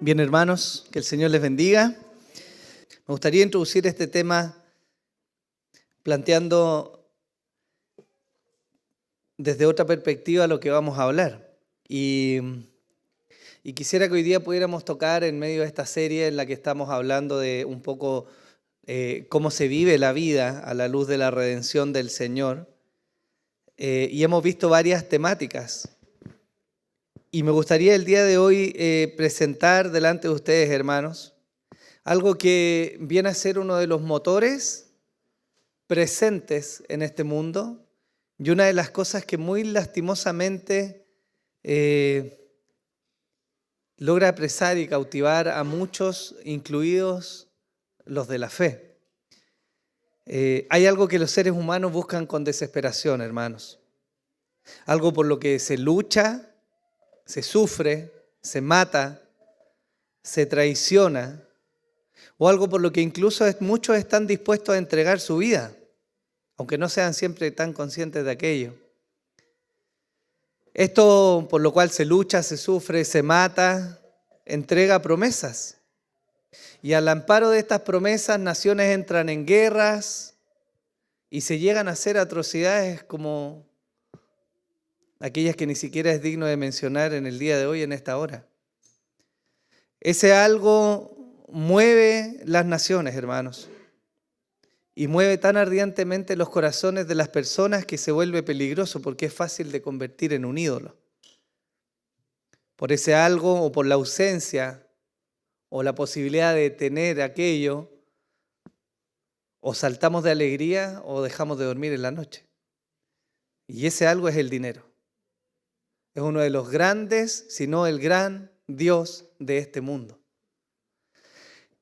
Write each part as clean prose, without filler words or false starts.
Bien, hermanos, que el Señor les bendiga. Me gustaría introducir este tema planteando desde otra perspectiva lo que vamos a hablar. Y quisiera que hoy día pudiéramos tocar en medio de esta serie en la que estamos hablando de un poco cómo se vive la vida a la luz de la redención del Señor. Y hemos visto varias temáticas. Y me gustaría el día de hoy presentar delante de ustedes, hermanos, algo que viene a ser uno de los motores presentes en este mundo y una de las cosas que muy lastimosamente logra apresar y cautivar a muchos, incluidos los de la fe. Hay algo que los seres humanos buscan con desesperación, hermanos. Algo por lo que se lucha, se sufre, se mata, se traiciona, o algo por lo que incluso muchos están dispuestos a entregar su vida, aunque no sean siempre tan conscientes de aquello. Esto por lo cual se lucha, se sufre, se mata, entrega promesas. Y al amparo de estas promesas, naciones entran en guerras y se llegan a hacer atrocidades como aquellas que ni siquiera es digno de mencionar en el día de hoy, en esta hora. Ese algo mueve las naciones, hermanos, y mueve tan ardientemente los corazones de las personas que se vuelve peligroso porque es fácil de convertir en un ídolo. Por ese algo o por la ausencia o la posibilidad de tener aquello, o saltamos de alegría o dejamos de dormir en la noche. Y ese algo es el dinero. Es uno de los grandes, si no el gran Dios de este mundo.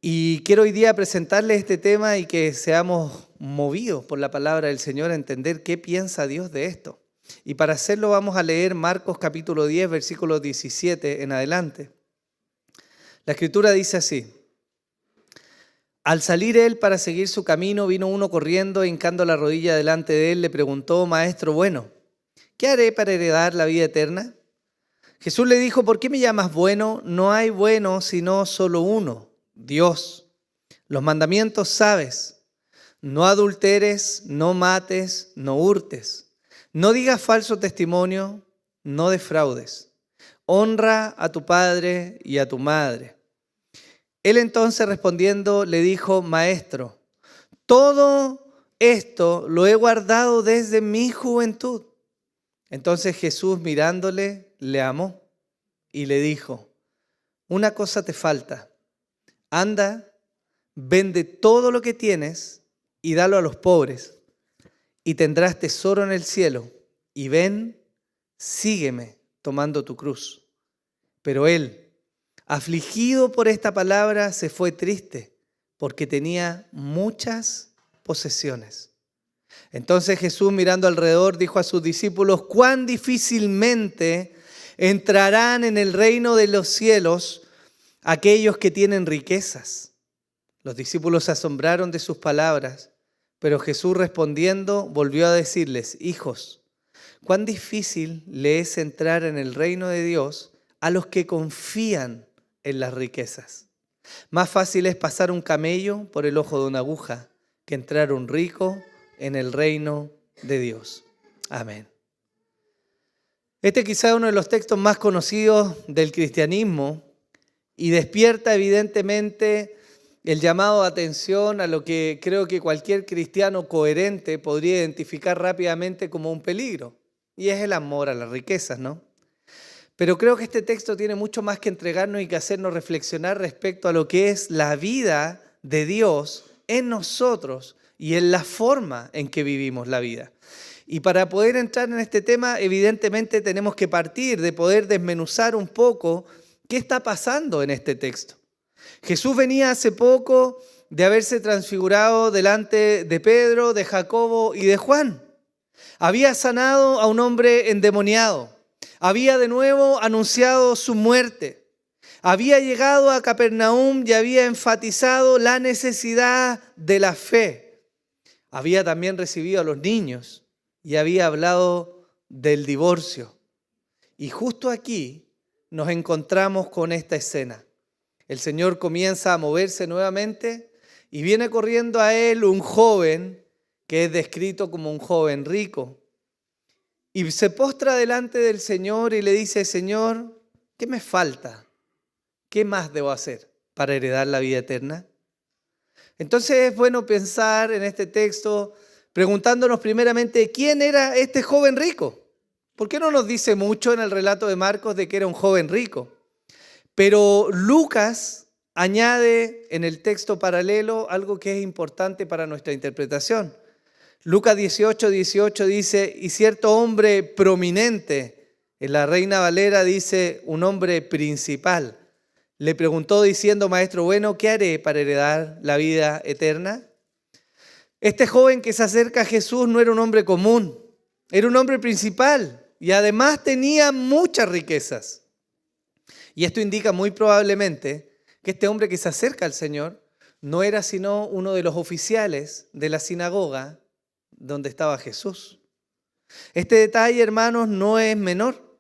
Y quiero hoy día presentarles este tema y que seamos movidos por la palabra del Señor a entender qué piensa Dios de esto. Y para hacerlo vamos a leer Marcos capítulo 10, versículo 17 en adelante. La Escritura dice así: Al salir él para seguir su camino, vino uno corriendo, hincando la rodilla delante de él, le preguntó: Maestro bueno, ¿qué haré para heredar la vida eterna? Jesús le dijo: ¿Por qué me llamas bueno? No hay bueno sino solo uno, Dios. Los mandamientos sabes: no adulteres, no mates, no hurtes, no digas falso testimonio, no defraudes, honra a tu padre y a tu madre. Él entonces respondiendo le dijo: Maestro, todo esto lo he guardado desde mi juventud. Entonces Jesús, mirándole, le amó y le dijo: una cosa te falta. Anda, vende todo lo que tienes y dalo a los pobres, y tendrás tesoro en el cielo. Y ven, sígueme tomando tu cruz. Pero él, afligido por esta palabra, se fue triste, porque tenía muchas posesiones. Entonces Jesús, mirando alrededor, dijo a sus discípulos: cuán difícilmente entrarán en el reino de los cielos aquellos que tienen riquezas. Los discípulos se asombraron de sus palabras, pero Jesús respondiendo volvió a decirles: hijos, cuán difícil le es entrar en el reino de Dios a los que confían en las riquezas. Más fácil es pasar un camello por el ojo de una aguja que entrar un rico en el reino de Dios. Amén. Este quizá es uno de los textos más conocidos del cristianismo y despierta evidentemente el llamado de atención a lo que creo que cualquier cristiano coherente podría identificar rápidamente como un peligro, y es el amor a las riquezas, ¿no? Pero creo que este texto tiene mucho más que entregarnos y que hacernos reflexionar respecto a lo que es la vida de Dios en nosotros y en la forma en que vivimos la vida. Y para poder entrar en este tema, evidentemente tenemos que partir de poder desmenuzar un poco qué está pasando en este texto. Jesús venía hace poco de haberse transfigurado delante de Pedro, de Jacobo y de Juan. Había sanado a un hombre endemoniado. Había de nuevo anunciado su muerte. Había llegado a Capernaum y había enfatizado la necesidad de la fe. Había también recibido a los niños y había hablado del divorcio. Y justo aquí nos encontramos con esta escena. El Señor comienza a moverse nuevamente y viene corriendo a él un joven que es descrito como un joven rico. Y se postra delante del Señor y le dice: Señor, ¿qué me falta? ¿Qué más debo hacer para heredar la vida eterna? Entonces es bueno pensar en este texto preguntándonos primeramente quién era este joven rico. ¿Por qué no nos dice mucho en el relato de Marcos de que era un joven rico? Pero Lucas añade en el texto paralelo algo que es importante para nuestra interpretación. Lucas 18:18 dice: y cierto hombre prominente, en la Reina Valera dice un hombre principal, le preguntó diciendo: Maestro bueno, ¿qué haré para heredar la vida eterna? Este joven que se acerca a Jesús no era un hombre común, era un hombre principal y además tenía muchas riquezas. Y esto indica muy probablemente que este hombre que se acerca al Señor no era sino uno de los oficiales de la sinagoga donde estaba Jesús. Este detalle, hermanos, no es menor,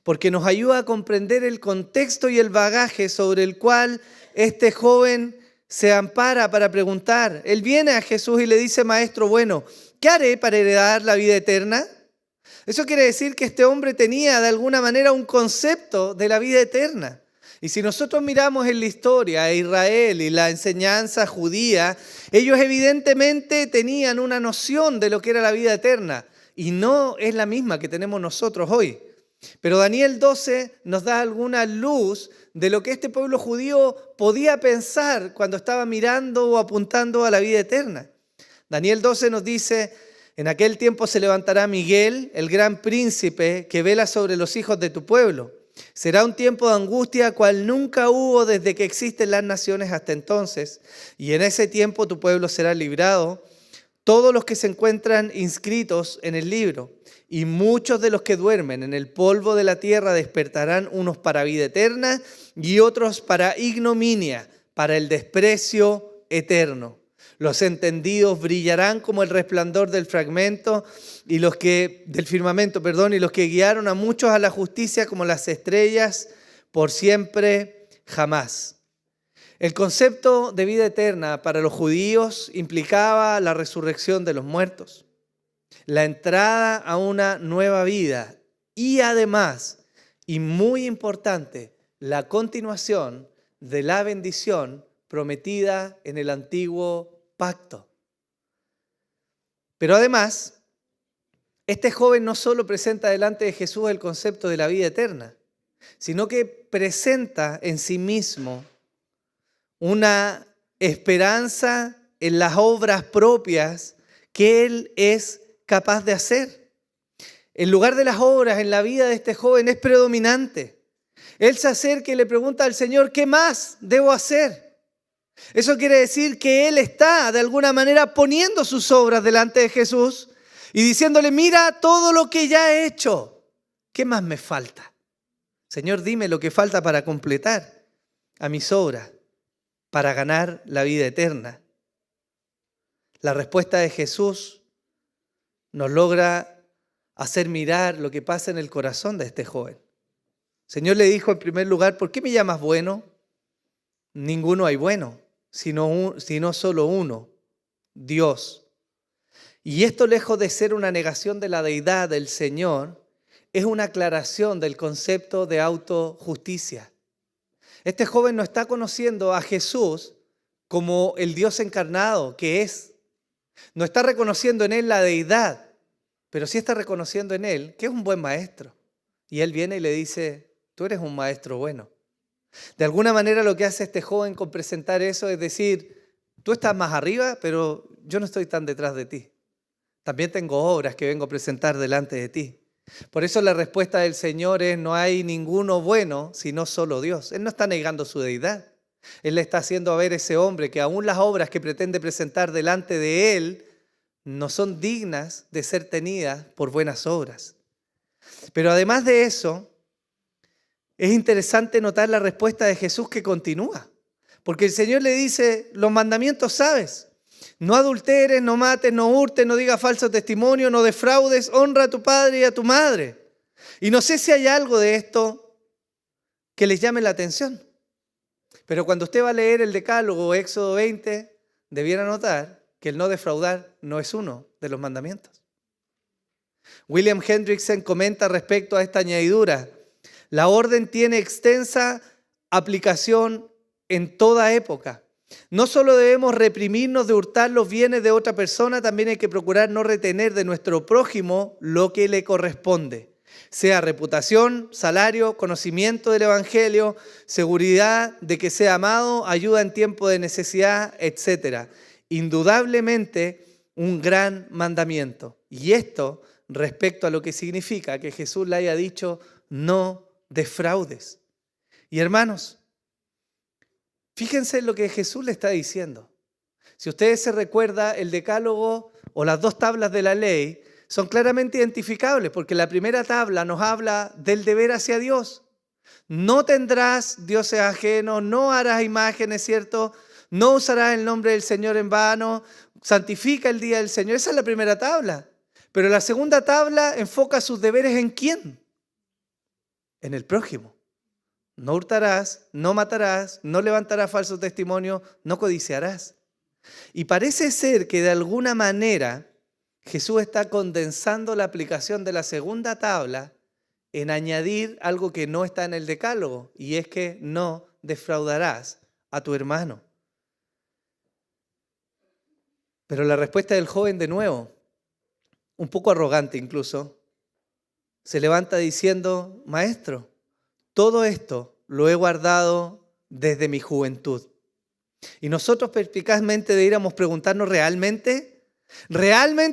porque nos ayuda a comprender el contexto y el bagaje sobre el cual este joven se ampara para preguntar. Él viene a Jesús y le dice: Maestro bueno, ¿qué haré para heredar la vida eterna? Eso quiere decir que este hombre tenía de alguna manera un concepto de la vida eterna. Y si nosotros miramos en la historia a Israel y la enseñanza judía, ellos evidentemente tenían una noción de lo que era la vida eterna y no es la misma que tenemos nosotros hoy. Pero Daniel 12 nos da alguna luz de lo que este pueblo judío podía pensar cuando estaba mirando o apuntando a la vida eterna. Daniel 12 nos dice: en aquel tiempo se levantará Miguel, el gran príncipe, que vela sobre los hijos de tu pueblo. Será un tiempo de angustia cual nunca hubo desde que existen las naciones hasta entonces. Y en ese tiempo tu pueblo será librado, todos los que se encuentran inscritos en el libro. Y muchos de los que duermen en el polvo de la tierra despertarán, unos para vida eterna y otros para ignominia, para el desprecio eterno. Los entendidos brillarán como el resplandor del firmamento, y los que guiaron a muchos a la justicia como las estrellas por siempre jamás. El concepto de vida eterna para los judíos implicaba la resurrección de los muertos, la entrada a una nueva vida y además, y muy importante, la continuación de la bendición prometida en el antiguo pacto. Pero además, este joven no solo presenta delante de Jesús el concepto de la vida eterna, sino que presenta en sí mismo una esperanza en las obras propias que él es capaz de hacer. El lugar de las obras en la vida de este joven es predominante. Él se acerca y le pregunta al Señor: ¿qué más debo hacer? Eso quiere decir que él está de alguna manera poniendo sus obras delante de Jesús y diciéndole: mira todo lo que ya he hecho, ¿qué más me falta? Señor, dime lo que falta para completar a mis obras, para ganar la vida eterna. La respuesta de Jesús nos logra hacer mirar lo que pasa en el corazón de este joven. El Señor le dijo en primer lugar: ¿por qué me llamas bueno? Ninguno hay bueno, sino solo uno, Dios. Y esto, lejos de ser una negación de la deidad del Señor, es una aclaración del concepto de autojusticia. Este joven no está conociendo a Jesús como el Dios encarnado que es. No está reconociendo en él la deidad, pero sí está reconociendo en él que es un buen maestro. Y él viene y le dice: tú eres un maestro bueno. De alguna manera lo que hace este joven con presentar eso es decir: tú estás más arriba, pero yo no estoy tan detrás de ti. También tengo obras que vengo a presentar delante de ti. Por eso la respuesta del Señor es: no hay ninguno bueno, sino solo Dios. Él no está negando su deidad. Él le está haciendo a ver a ese hombre que aún las obras que pretende presentar delante de él no son dignas de ser tenidas por buenas obras. Pero además de eso, es interesante notar la respuesta de Jesús, que continúa. Porque el Señor le dice: los mandamientos sabes. No adulteres, no mates, no hurtes, no digas falso testimonio, no defraudes, honra a tu padre y a tu madre. Y no sé si hay algo de esto que les llame la atención. Pero cuando usted va a leer el Decálogo, Éxodo 20, debiera notar que el no defraudar no es uno de los mandamientos. William Hendrickson comenta respecto a esta añadidura: la orden tiene extensa aplicación en toda época. No solo debemos reprimirnos de hurtar los bienes de otra persona, también hay que procurar no retener de nuestro prójimo lo que le corresponde, sea reputación, salario, conocimiento del Evangelio, seguridad de que sea amado, ayuda en tiempo de necesidad, etc. Indudablemente un gran mandamiento. Y esto respecto a lo que significa que Jesús le haya dicho: no defraudes. Y hermanos, fíjense en lo que Jesús le está diciendo. Si ustedes se recuerdan, el Decálogo o las 2 tablas de la ley son claramente identificables, porque la primera tabla nos habla del deber hacia Dios. No tendrás dioses ajenos, no harás imágenes, ¿cierto? No usarás el nombre del Señor en vano, santifica el día del Señor. Esa es la primera tabla. Pero la segunda tabla enfoca sus deberes ¿en quién? En el prójimo. No hurtarás, no matarás, no levantarás falso testimonio, no codiciarás. Y parece ser que de alguna manera Jesús está condensando la aplicación de la segunda tabla en añadir algo que no está en el Decálogo, y es que no defraudarás a tu hermano. Pero la respuesta del joven, de nuevo, un poco arrogante incluso, se levanta diciendo: maestro, todo esto lo he guardado desde mi juventud. Y nosotros perspicazmente deberíamos preguntarnos: ¿realmente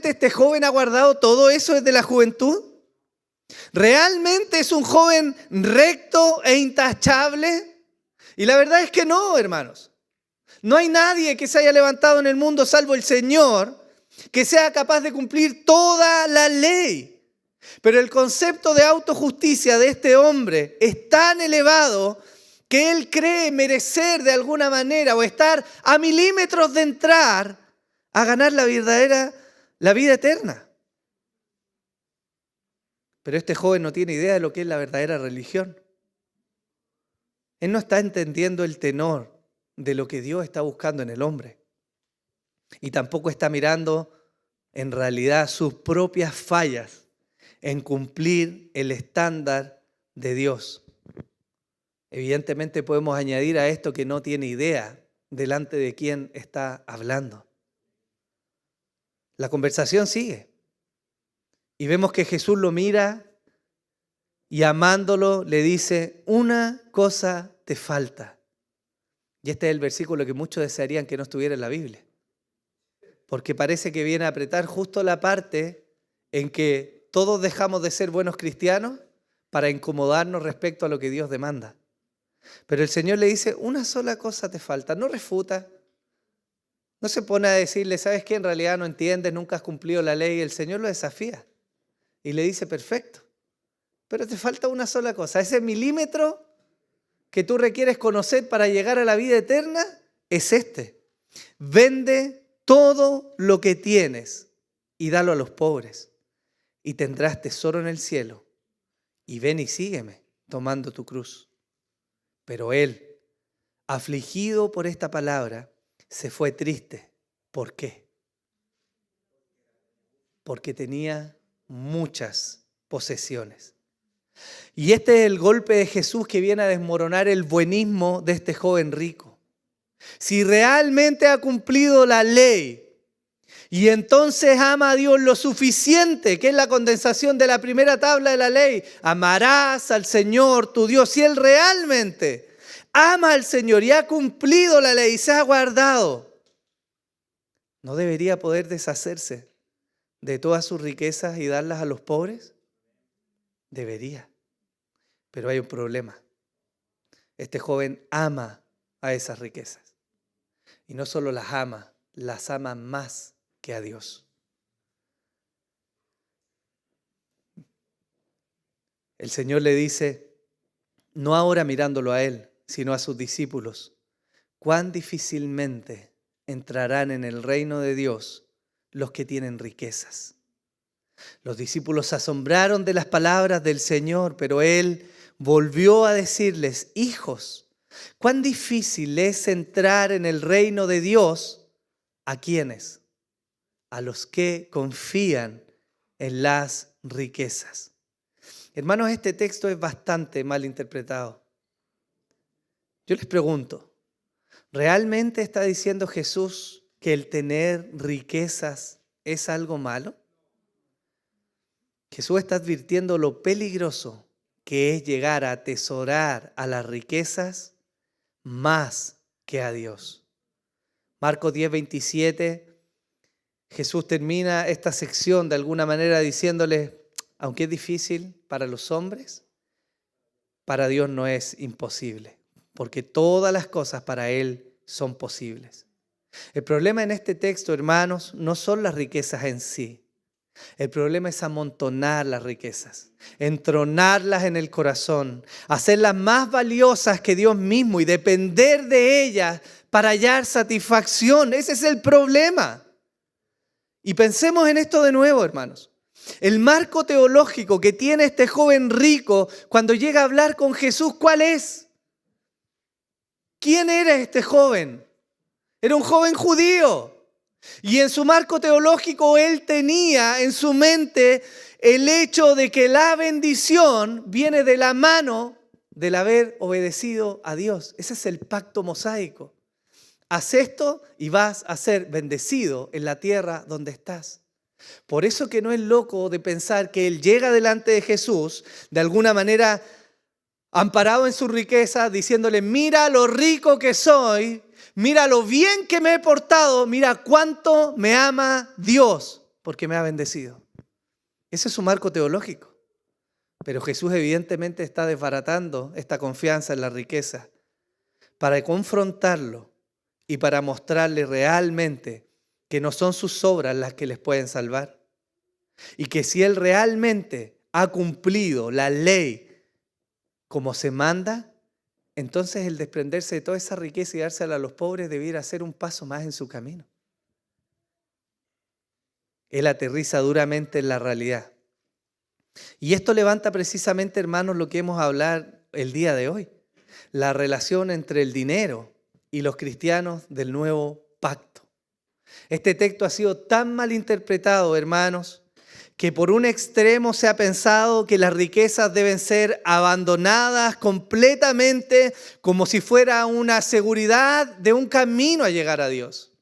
este joven ha guardado todo eso desde la juventud? ¿Realmente es un joven recto e intachable? Y la verdad es que no, hermanos. No hay nadie que se haya levantado en el mundo, salvo el Señor, que sea capaz de cumplir toda la ley. Pero el concepto de autojusticia de este hombre es tan elevado que él cree merecer de alguna manera o estar a milímetros de entrar a ganar la vida eterna. Pero este joven no tiene idea de lo que es la verdadera religión. Él no está entendiendo el tenor de lo que Dios está buscando en el hombre. Y tampoco está mirando en realidad sus propias fallas en cumplir el estándar de Dios. Evidentemente podemos añadir a esto que no tiene idea delante de quién está hablando. La conversación sigue y vemos que Jesús lo mira y amándolo le dice: una cosa te falta. Y este es el versículo que muchos desearían que no estuviera en la Biblia, porque parece que viene a apretar justo la parte en que todos dejamos de ser buenos cristianos para incomodarnos respecto a lo que Dios demanda. Pero el Señor le dice: una sola cosa te falta. No refuta, no se pone a decirle: ¿sabes qué? En realidad no entiendes, nunca has cumplido la ley. El Señor lo desafía y le dice: perfecto, pero te falta una sola cosa. Ese milímetro que tú requieres conocer para llegar a la vida eterna es este: vende todo lo que tienes y dalo a los pobres, y tendrás tesoro en el cielo. Y ven y sígueme tomando tu cruz. Pero él, afligido por esta palabra, se fue triste. ¿Por qué? Porque tenía muchas posesiones. Y este es el golpe de Jesús que viene a desmoronar el buenismo de este joven rico. Si realmente ha cumplido la ley y entonces ama a Dios lo suficiente, que es la condensación de la primera tabla de la ley, amarás al Señor tu Dios. Si él realmente ama al Señor y ha cumplido la ley y se ha guardado, ¿no debería poder deshacerse de todas sus riquezas y darlas a los pobres? Debería. Pero hay un problema. Este joven ama a esas riquezas. Y no solo las ama más que a Dios. El Señor le dice, no ahora mirándolo a él, sino a sus discípulos: cuán difícilmente entrarán en el reino de Dios los que tienen riquezas. Los discípulos se asombraron de las palabras del Señor, pero él volvió a decirles: hijos, ¿Cuán difícil es entrar en el reino de Dios? ¿A quiénes? A los que confían en las riquezas. Hermanos, este texto es bastante mal interpretado. Yo les pregunto, ¿realmente está diciendo Jesús que el tener riquezas es algo malo? Jesús está advirtiendo lo peligroso que es llegar a atesorar a las riquezas más que a Dios. Marcos 10:27, Jesús termina esta sección de alguna manera diciéndole, aunque es difícil para los hombres, para Dios no es imposible, porque todas las cosas para Él son posibles. El problema en este texto, hermanos, no son las riquezas en sí. El problema es amontonar las riquezas, entronarlas en el corazón, hacerlas más valiosas que Dios mismo y depender de ellas para hallar satisfacción. Ese es el problema. Y pensemos en esto de nuevo, hermanos. El marco teológico que tiene este joven rico cuando llega a hablar con Jesús, ¿cuál es? ¿Quién era este joven? Era un joven judío. Y en su marco teológico él tenía en su mente el hecho de que la bendición viene de la mano del haber obedecido a Dios. Ese es el pacto mosaico. Haz esto y vas a ser bendecido en la tierra donde estás. Por eso que no es loco de pensar que él llega delante de Jesús de alguna manera amparado en su riqueza, diciéndole, mira lo rico que soy, mira lo bien que me he portado, mira cuánto me ama Dios, porque me ha bendecido. Ese es su marco teológico. Pero Jesús evidentemente está desbaratando esta confianza en la riqueza para confrontarlo y para mostrarle realmente que no son sus obras las que les pueden salvar. Y que si él realmente ha cumplido la ley como se manda, entonces el desprenderse de toda esa riqueza y dársela a los pobres debiera ser un paso más en su camino. Él aterriza duramente en la realidad. Y esto levanta precisamente, hermanos, lo que hemos hablado el día de hoy. La relación entre el dinero y los cristianos del nuevo pacto. Este texto ha sido tan mal interpretado, hermanos, que por un extremo se ha pensado que las riquezas deben ser abandonadas completamente como si fuera una seguridad de un camino a llegar a Dios.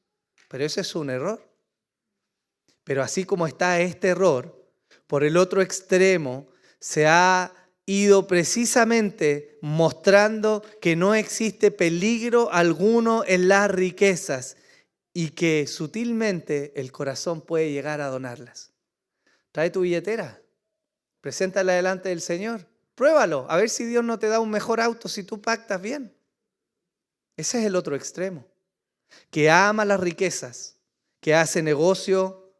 Pero ese es un error. Pero así como está este error, por el otro extremo se ha ido precisamente mostrando que no existe peligro alguno en las riquezas y que sutilmente el corazón puede llegar a donarlas. Trae tu billetera, preséntala delante del Señor, pruébalo, a ver si Dios no te da un mejor auto si tú pactas bien. Ese es el otro extremo, que ama las riquezas, que hace negocio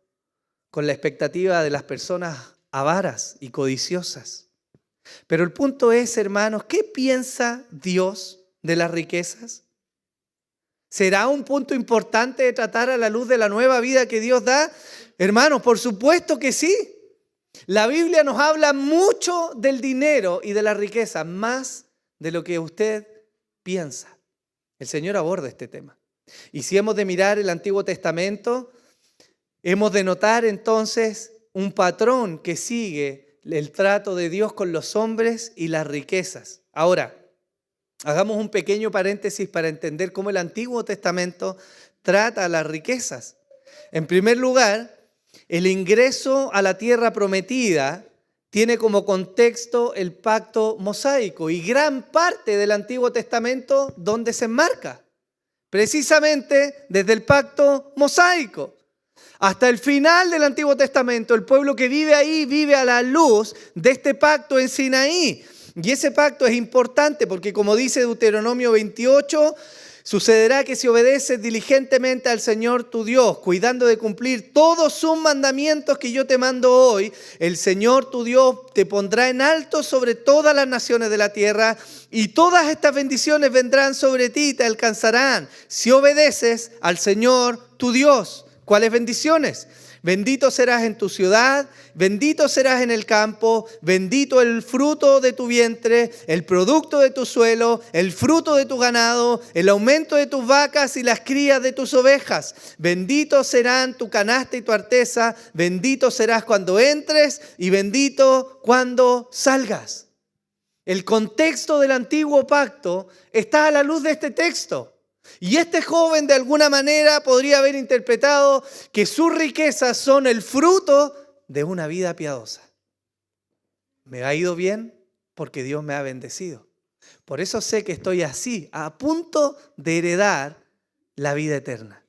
con la expectativa de las personas avaras y codiciosas. Pero el punto es, hermanos, ¿qué piensa Dios de las riquezas? ¿Será un punto importante de tratar a la luz de la nueva vida que Dios da? Hermanos, por supuesto que sí. La Biblia nos habla mucho del dinero y de la riqueza, más de lo que usted piensa. El Señor aborda este tema. Y si hemos de mirar el Antiguo Testamento, hemos de notar entonces un patrón que sigue el trato de Dios con los hombres y las riquezas. Ahora, hagamos un pequeño paréntesis para entender cómo el Antiguo Testamento trata a las riquezas. En primer lugar, el ingreso a la tierra prometida tiene como contexto el pacto mosaico y gran parte del Antiguo Testamento donde se enmarca, precisamente desde el pacto mosaico. Hasta el final del Antiguo Testamento, el pueblo que vive ahí vive a la luz de este pacto en Sinaí. Y ese pacto es importante porque, como dice Deuteronomio 28, sucederá que si obedeces diligentemente al Señor tu Dios, cuidando de cumplir todos sus mandamientos que yo te mando hoy, el Señor tu Dios te pondrá en alto sobre todas las naciones de la tierra y todas estas bendiciones vendrán sobre ti y te alcanzarán si obedeces al Señor tu Dios. ¿Cuáles bendiciones? Bendito serás en tu ciudad, bendito serás en el campo, bendito el fruto de tu vientre, el producto de tu suelo, el fruto de tu ganado, el aumento de tus vacas y las crías de tus ovejas. Bendito serán tu canasta y tu arteza, bendito serás cuando entres y bendito cuando salgas. El contexto del antiguo pacto está a la luz de este texto. Y este joven de alguna manera podría haber interpretado que sus riquezas son el fruto de una vida piadosa. Me ha ido bien porque Dios me ha bendecido. Por eso sé que estoy así, a punto de heredar la vida eterna.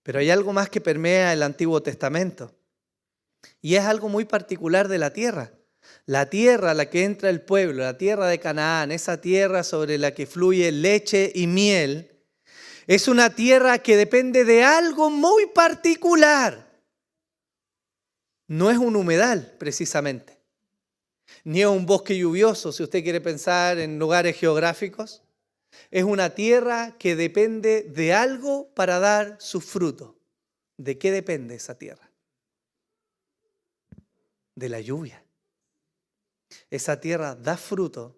Pero hay algo más que permea el Antiguo Testamento. Y es algo muy particular de la tierra. La tierra a la que entra el pueblo, la tierra de Canaán, esa tierra sobre la que fluye leche y miel, es una tierra que depende de algo muy particular. No es un humedal, precisamente, ni es un bosque lluvioso, si usted quiere pensar en lugares geográficos. Es una tierra que depende de algo para dar su fruto. ¿De qué depende esa tierra? De la lluvia. Esa tierra da fruto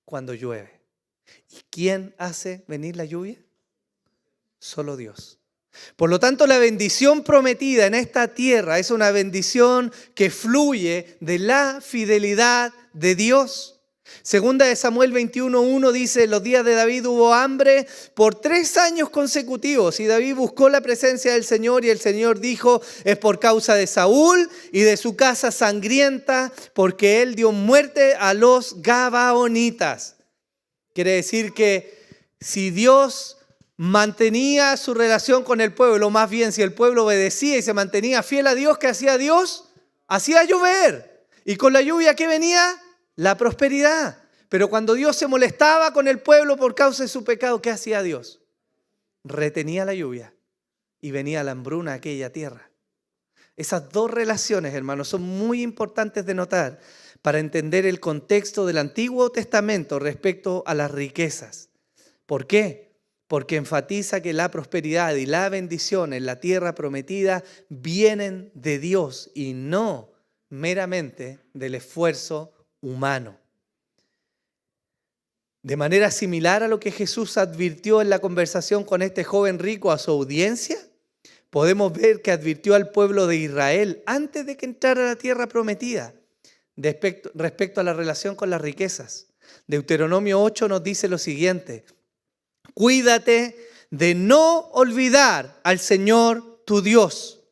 cuando llueve. ¿Y quién hace venir la lluvia? Solo Dios. Por lo tanto, la bendición prometida en esta tierra es una bendición que fluye de la fidelidad de Dios. Segunda de Samuel 21:1 dice: en los días de David hubo hambre por 3 años consecutivos y David buscó la presencia del Señor y el Señor dijo: es por causa de Saúl y de su casa sangrienta, porque él dio muerte a los gabaonitas. Quiere decir que si Dios mantenía su relación con el pueblo, más bien si el pueblo obedecía y se mantenía fiel a Dios, ¿qué hacía Dios? Hacía llover. Y con la lluvia, ¿qué venía? La prosperidad. Pero cuando Dios se molestaba con el pueblo por causa de su pecado, ¿qué hacía Dios? Retenía la lluvia y venía la hambruna a aquella tierra. Esas dos relaciones, hermanos, son muy importantes de notar para entender el contexto del Antiguo Testamento respecto a las riquezas. ¿Por qué? Porque enfatiza que la prosperidad y la bendición en la tierra prometida vienen de Dios y no meramente del esfuerzo humano. De manera similar a lo que Jesús advirtió en la conversación con este joven rico a su audiencia, podemos ver que advirtió al pueblo de Israel antes de que entrara a la tierra prometida respecto a la relación con las riquezas. Deuteronomio 8 nos dice lo siguiente: cuídate de no olvidar al Señor tu Dios,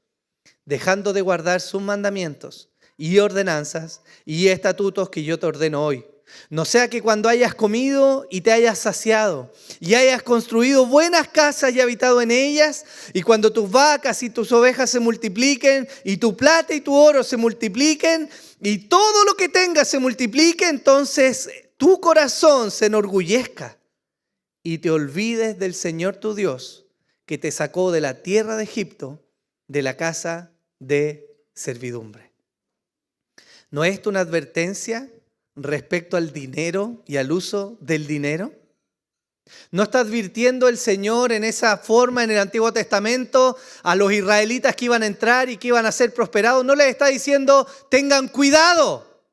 dejando de guardar sus mandamientos y ordenanzas y estatutos que yo te ordeno hoy. No sea que cuando hayas comido y te hayas saciado y hayas construido buenas casas y habitado en ellas, y cuando tus vacas y tus ovejas se multipliquen y tu plata y tu oro se multipliquen y todo lo que tengas se multiplique, entonces tu corazón se enorgullezca y te olvides del Señor tu Dios, que te sacó de la tierra de Egipto, de la casa de servidumbre. ¿No es esto una advertencia respecto al dinero y al uso del dinero? ¿No está advirtiendo el Señor en esa forma en el Antiguo Testamento a los israelitas que iban a entrar y que iban a ser prosperados? ¿No les está diciendo: tengan cuidado?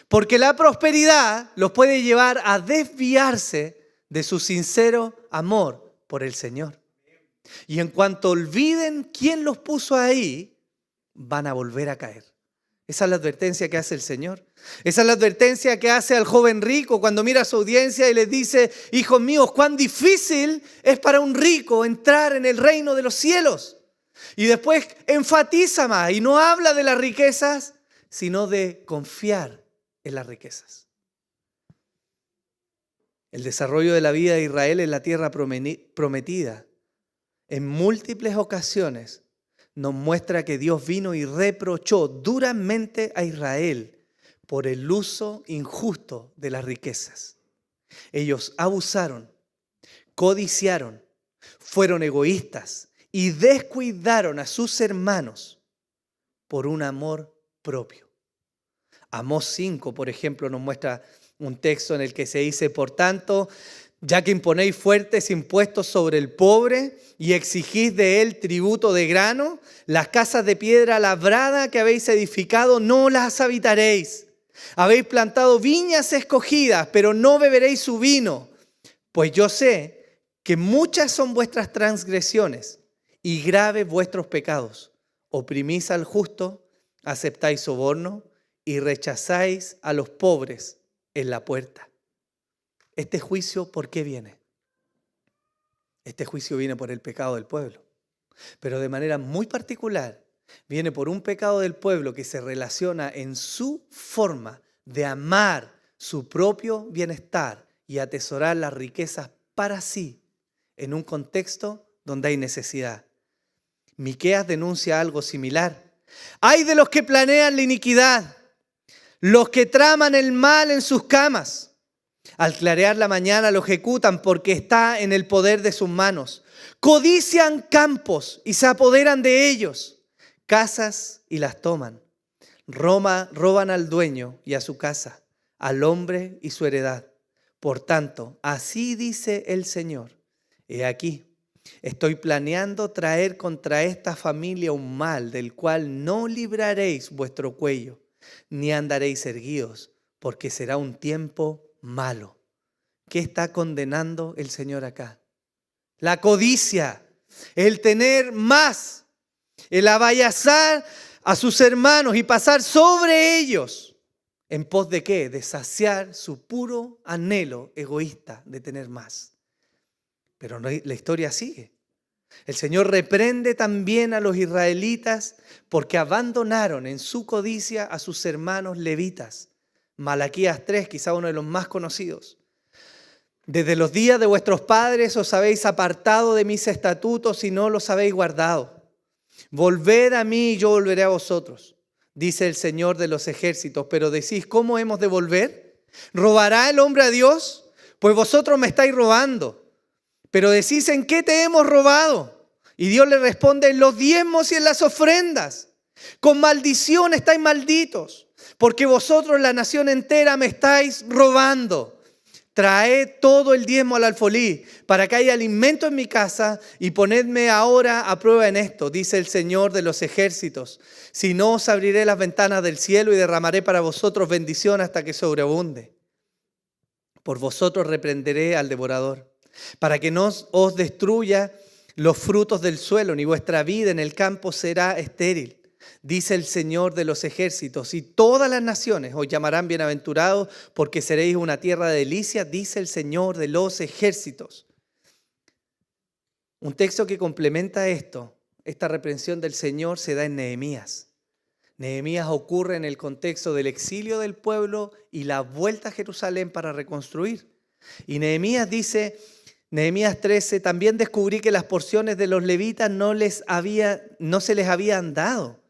Porque la prosperidad los puede llevar a desviarse de su sincero amor por el Señor. Y en cuanto olviden quién los puso ahí, van a volver a caer. Esa es la advertencia que hace el Señor. Esa es la advertencia que hace al joven rico cuando mira a su audiencia y les dice: hijos míos, cuán difícil es para un rico entrar en el reino de los cielos. Y después enfatiza más y no habla de las riquezas, sino de confiar en las riquezas. El desarrollo de la vida de Israel en la tierra prometida en múltiples ocasiones nos muestra que Dios vino y reprochó duramente a Israel por el uso injusto de las riquezas. Ellos abusaron, codiciaron, fueron egoístas y descuidaron a sus hermanos por un amor propio. Amós 5, por ejemplo, nos muestra un texto en el que se dice: por tanto, ya que imponéis fuertes impuestos sobre el pobre y exigís de él tributo de grano, las casas de piedra labrada que habéis edificado no las habitaréis. Habéis plantado viñas escogidas, pero no beberéis su vino, pues yo sé que muchas son vuestras transgresiones y graves vuestros pecados. Oprimís al justo, aceptáis soborno y rechazáis a los pobres en la puerta. Este juicio, ¿por qué viene? Este juicio viene por el pecado del pueblo, pero de manera muy particular viene por un pecado del pueblo que se relaciona en su forma de amar su propio bienestar y atesorar las riquezas para sí en un contexto donde hay necesidad. Miqueas denuncia algo similar. ¡Ay de los que planean la iniquidad, los que traman el mal en sus camas! Al clarear la mañana lo ejecutan porque está en el poder de sus manos. Codician campos y se apoderan de ellos. Casas y las toman. Roban al dueño y a su casa, al hombre y su heredad. Por tanto, así dice el Señor. He aquí, estoy planeando traer contra esta familia un mal del cual no libraréis vuestro cuello, ni andaréis erguidos, porque será un tiempo malo. ¿Qué está condenando el Señor acá? La codicia, el tener más, el avallazar a sus hermanos y pasar sobre ellos. ¿En pos de qué? De saciar su puro anhelo egoísta de tener más. Pero la historia sigue. El Señor reprende también a los israelitas porque abandonaron en su codicia a sus hermanos levitas. Malaquías 3, quizá uno de los más conocidos. Desde los días de vuestros padres os habéis apartado de mis estatutos y no los habéis guardado. Volved a mí y yo volveré a vosotros, dice el Señor de los ejércitos. Pero decís, ¿cómo hemos de volver? ¿Robará el hombre a Dios? Pues vosotros me estáis robando. Pero decís, ¿en qué te hemos robado? Y Dios le responde, en los diezmos y en las ofrendas. Con maldición estáis malditos, porque vosotros, la nación entera, me estáis robando. Traed todo el diezmo al alfolí, para que haya alimento en mi casa, y ponedme ahora a prueba en esto, dice el Señor de los ejércitos. Si no, os abriré las ventanas del cielo y derramaré para vosotros bendición hasta que sobreabunde. Por vosotros reprenderé al devorador, para que no os destruya los frutos del suelo, ni vuestra vida en el campo será estéril, dice el Señor de los ejércitos. Y todas las naciones os llamarán bienaventurados, porque seréis una tierra de delicias, dice el Señor de los ejércitos. Un texto que complementa esta reprensión del Señor se da en Nehemías. Nehemías ocurre en el contexto del exilio del pueblo y la vuelta a Jerusalén para reconstruir. Y Nehemías dice, Nehemías 13, también descubrí que las porciones de los levitas no se les habían dado,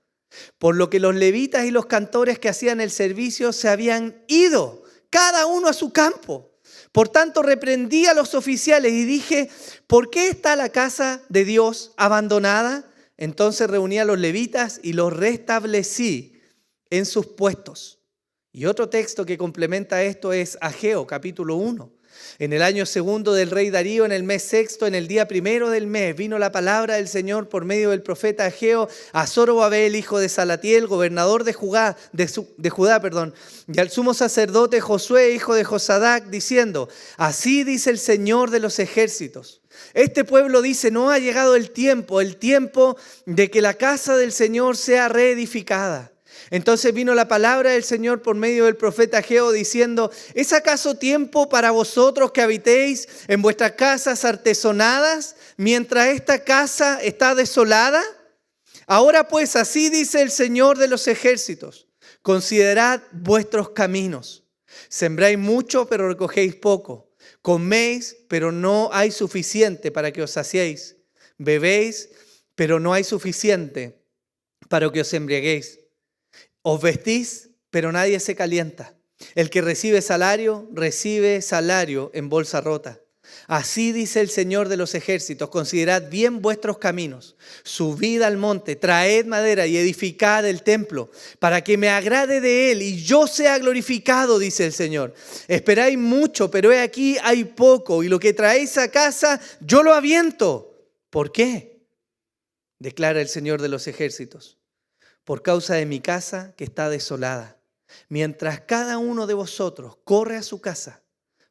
por lo que los levitas y los cantores que hacían el servicio se habían ido, cada uno a su campo. Por tanto, reprendí a los oficiales y dije, ¿por qué está la casa de Dios abandonada? Entonces reuní a los levitas y los restablecí en sus puestos. Y otro texto que complementa esto es Ageo, capítulo 1. En el año segundo del rey Darío, en el mes sexto, en el día primero del mes, vino la palabra del Señor por medio del profeta Ageo a Zorobabel, hijo de Salatiel, gobernador de Judá, y al sumo sacerdote Josué, hijo de Josadac, diciendo, así dice el Señor de los ejércitos. Este pueblo dice, no ha llegado el tiempo de que la casa del Señor sea reedificada. Entonces vino la palabra del Señor por medio del profeta Ageo diciendo, ¿es acaso tiempo para vosotros que habitéis en vuestras casas artesonadas mientras esta casa está desolada? Ahora pues así dice el Señor de los ejércitos, considerad vuestros caminos. Sembráis mucho pero recogéis poco. Coméis pero no hay suficiente para que os saciéis. Bebéis pero no hay suficiente para que os embriaguéis. Os vestís, pero nadie se calienta. El que recibe salario en bolsa rota. Así dice el Señor de los ejércitos, considerad bien vuestros caminos, subid al monte, traed madera y edificad el templo, para que me agrade de él y yo sea glorificado, dice el Señor. Esperáis mucho, pero he aquí hay poco, y lo que traéis a casa yo lo aviento. ¿Por qué? Declara el Señor de los ejércitos. Por causa de mi casa que está desolada, mientras cada uno de vosotros corre a su casa.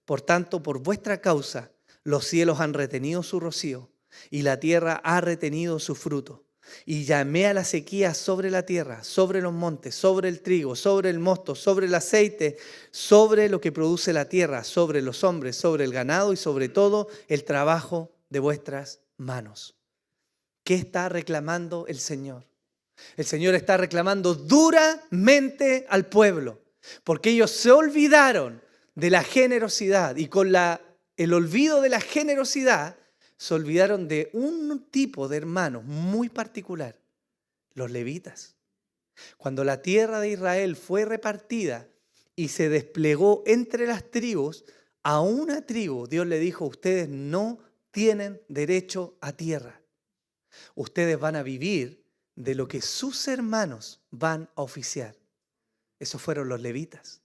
Por tanto, por vuestra causa, los cielos han retenido su rocío y la tierra ha retenido su fruto. Y llamé a la sequía sobre la tierra, sobre los montes, sobre el trigo, sobre el mosto, sobre el aceite, sobre lo que produce la tierra, sobre los hombres, sobre el ganado y sobre todo el trabajo de vuestras manos. ¿Qué está reclamando el Señor? El Señor está reclamando duramente al pueblo, porque ellos se olvidaron de la generosidad y con el olvido de la generosidad se olvidaron de un tipo de hermanos muy particular, los levitas. Cuando la tierra de Israel fue repartida y se desplegó entre las tribus, a una tribu Dios le dijo: ustedes no tienen derecho a tierra. Ustedes van a vivir de lo que sus hermanos van a oficiar. Esos fueron los levitas.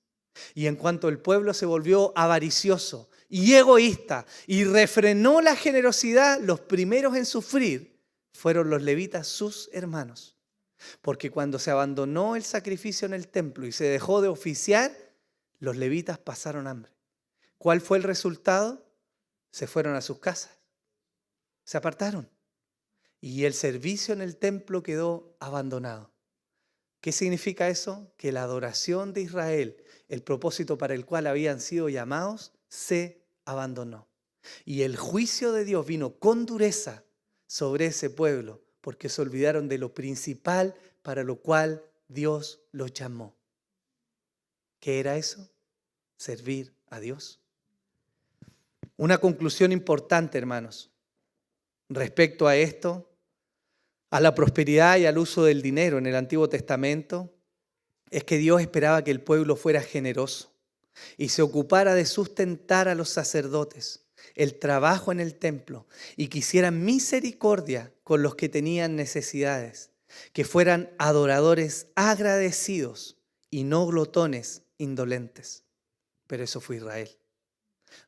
Y en cuanto el pueblo se volvió avaricioso y egoísta y refrenó la generosidad, los primeros en sufrir fueron los levitas, sus hermanos. Porque cuando se abandonó el sacrificio en el templo y se dejó de oficiar, los levitas pasaron hambre. ¿Cuál fue el resultado? Se fueron a sus casas, se apartaron y el servicio en el templo quedó abandonado. ¿Qué significa eso? Que la adoración de Israel, el propósito para el cual habían sido llamados, se abandonó. Y el juicio de Dios vino con dureza sobre ese pueblo, porque se olvidaron de lo principal para lo cual Dios los llamó. ¿Qué era eso? Servir a Dios. Una conclusión importante, hermanos, respecto a esto, a la prosperidad y al uso del dinero en el Antiguo Testamento, es que Dios esperaba que el pueblo fuera generoso y se ocupara de sustentar a los sacerdotes, el trabajo en el templo, y que hicieran misericordia con los que tenían necesidades, que fueran adoradores agradecidos y no glotones indolentes. Pero eso fue Israel.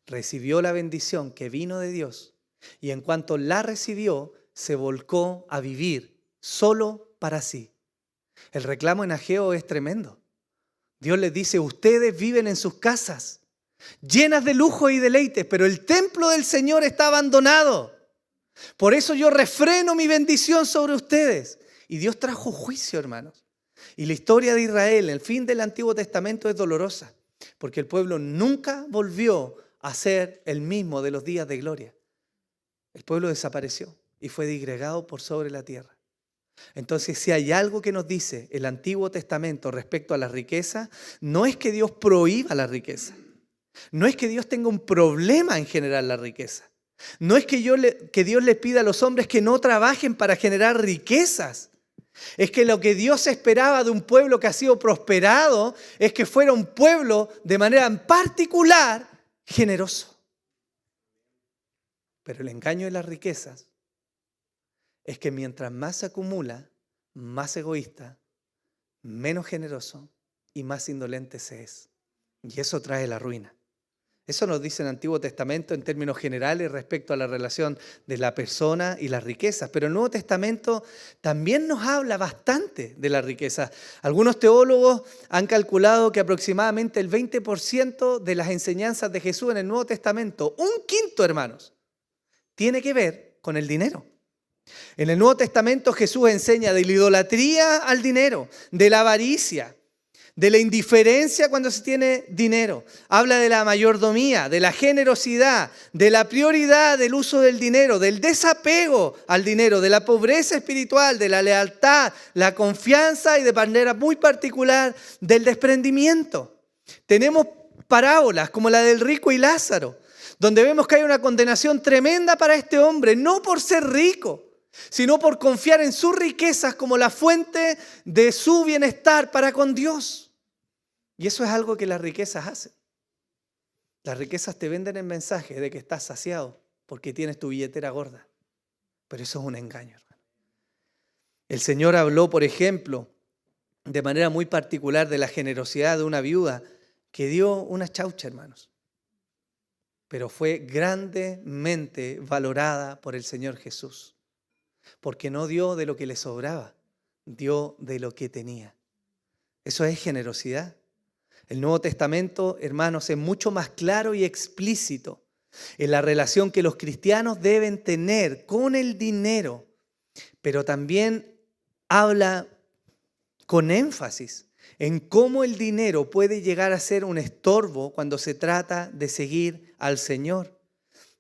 Recibió la bendición que vino de Dios y en cuanto la recibió, se volcó a vivir solo para sí. El reclamo en Ageo es tremendo. Dios les dice: ustedes viven en sus casas, llenas de lujo y deleites, pero el templo del Señor está abandonado. Por eso yo refreno mi bendición sobre ustedes. Y Dios trajo juicio, hermanos. Y la historia de Israel, el fin del Antiguo Testamento, es dolorosa, porque el pueblo nunca volvió a ser el mismo de los días de gloria. El pueblo desapareció y fue disgregado por sobre la tierra. Entonces, si hay algo que nos dice el Antiguo Testamento respecto a la riqueza, no es que Dios prohíba la riqueza. No es que Dios tenga un problema en generar la riqueza. No es que Dios le pida a los hombres que no trabajen para generar riquezas. Es que lo que Dios esperaba de un pueblo que ha sido prosperado es que fuera un pueblo de manera en particular generoso. Pero el engaño de las riquezas es que mientras más se acumula, más egoísta, menos generoso y más indolente se es. Y eso trae la ruina. Eso nos dice el Antiguo Testamento en términos generales respecto a la relación de la persona y las riquezas. Pero el Nuevo Testamento también nos habla bastante de la riqueza. Algunos teólogos han calculado que aproximadamente el 20% de las enseñanzas de Jesús en el Nuevo Testamento, un quinto, hermanos, tiene que ver con el dinero. En el Nuevo Testamento Jesús enseña de la idolatría al dinero, de la avaricia, de la indiferencia cuando se tiene dinero. Habla de la mayordomía, de la generosidad, de la prioridad del uso del dinero, del desapego al dinero, de la pobreza espiritual, de la lealtad, la confianza y de manera muy particular del desprendimiento. Tenemos parábolas como la del rico y Lázaro, donde vemos que hay una condenación tremenda para este hombre, no por ser rico, sino por confiar en sus riquezas como la fuente de su bienestar para con Dios. Y eso es algo que las riquezas hacen. Las riquezas te venden el mensaje de que estás saciado porque tienes tu billetera gorda. Pero eso es un engaño, hermano. El Señor habló, por ejemplo, de manera muy particular de la generosidad de una viuda que dio una chaucha, hermanos. Pero fue grandemente valorada por el Señor Jesús. Porque no dio de lo que le sobraba, dio de lo que tenía. Eso es generosidad. El Nuevo Testamento, hermanos, es mucho más claro y explícito en la relación que los cristianos deben tener con el dinero, pero también habla con énfasis en cómo el dinero puede llegar a ser un estorbo cuando se trata de seguir al Señor.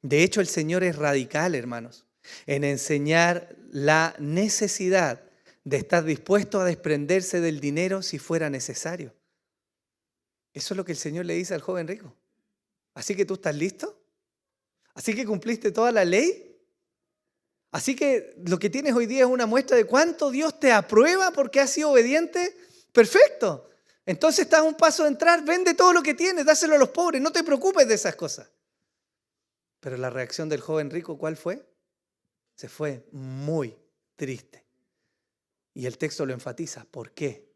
De hecho, el Señor es radical, hermanos, en enseñar la necesidad de estar dispuesto a desprenderse del dinero si fuera necesario. Eso es lo que el Señor le dice al joven rico. Así que tú estás listo. Así que cumpliste toda la ley. Así que lo que tienes hoy día es una muestra de cuánto Dios te aprueba porque has sido obediente. Perfecto. Entonces estás a un paso de entrar, vende todo lo que tienes, dáselo a los pobres, no te preocupes de esas cosas. Pero la reacción del joven rico, ¿cuál fue? Se fue muy triste. Y el texto lo enfatiza. ¿Por qué?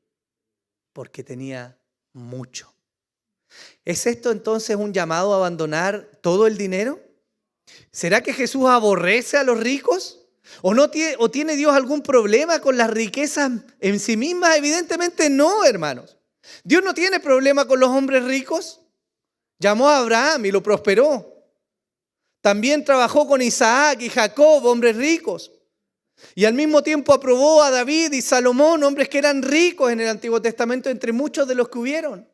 Porque tenía mucho. ¿Es esto entonces un llamado a abandonar todo el dinero? ¿Será que Jesús aborrece a los ricos? ¿O tiene Dios algún problema con las riquezas en sí mismas? Evidentemente no, hermanos. Dios no tiene problema con los hombres ricos. Llamó a Abraham y lo prosperó. También trabajó con Isaac y Jacob, hombres ricos. Y al mismo tiempo aprobó a David y Salomón, hombres que eran ricos en el Antiguo Testamento, entre muchos de los que hubieron.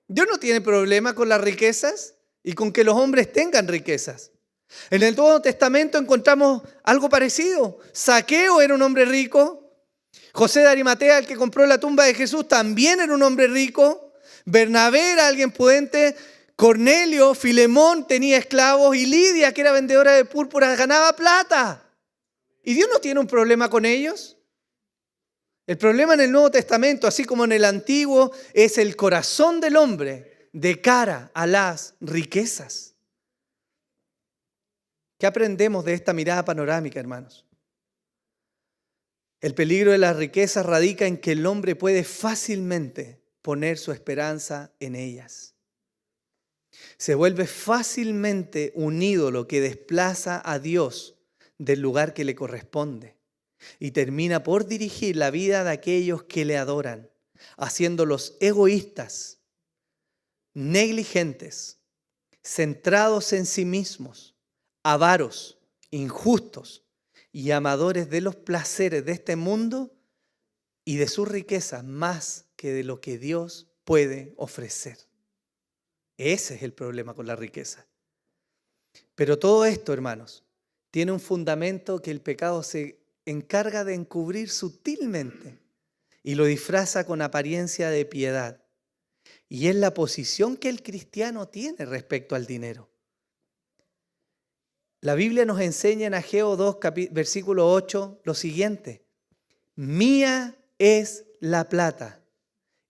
Dios no tiene problema con las riquezas y con que los hombres tengan riquezas. En el Nuevo Testamento encontramos algo parecido. Zaqueo era un hombre rico. José de Arimatea, el que compró la tumba de Jesús, también era un hombre rico. Bernabé era alguien prudente. Cornelio, Filemón tenía esclavos y Lidia, que era vendedora de púrpura, ganaba plata. ¿Y Dios no tiene un problema con ellos? El problema en el Nuevo Testamento, así como en el Antiguo, es el corazón del hombre de cara a las riquezas. ¿Qué aprendemos de esta mirada panorámica, hermanos? El peligro de las riquezas radica en que el hombre puede fácilmente poner su esperanza en ellas. Se vuelve fácilmente un ídolo que desplaza a Dios del lugar que le corresponde y termina por dirigir la vida de aquellos que le adoran, haciéndolos egoístas, negligentes, centrados en sí mismos, avaros, injustos y amadores de los placeres de este mundo y de sus riquezas más que de lo que Dios puede ofrecer. Ese es el problema con la riqueza. Pero todo esto, hermanos, tiene un fundamento que el pecado se encarga de encubrir sutilmente y lo disfraza con apariencia de piedad. Y es la posición que el cristiano tiene respecto al dinero. La Biblia nos enseña en Ageo 2, versículo 8, lo siguiente. Mía es la plata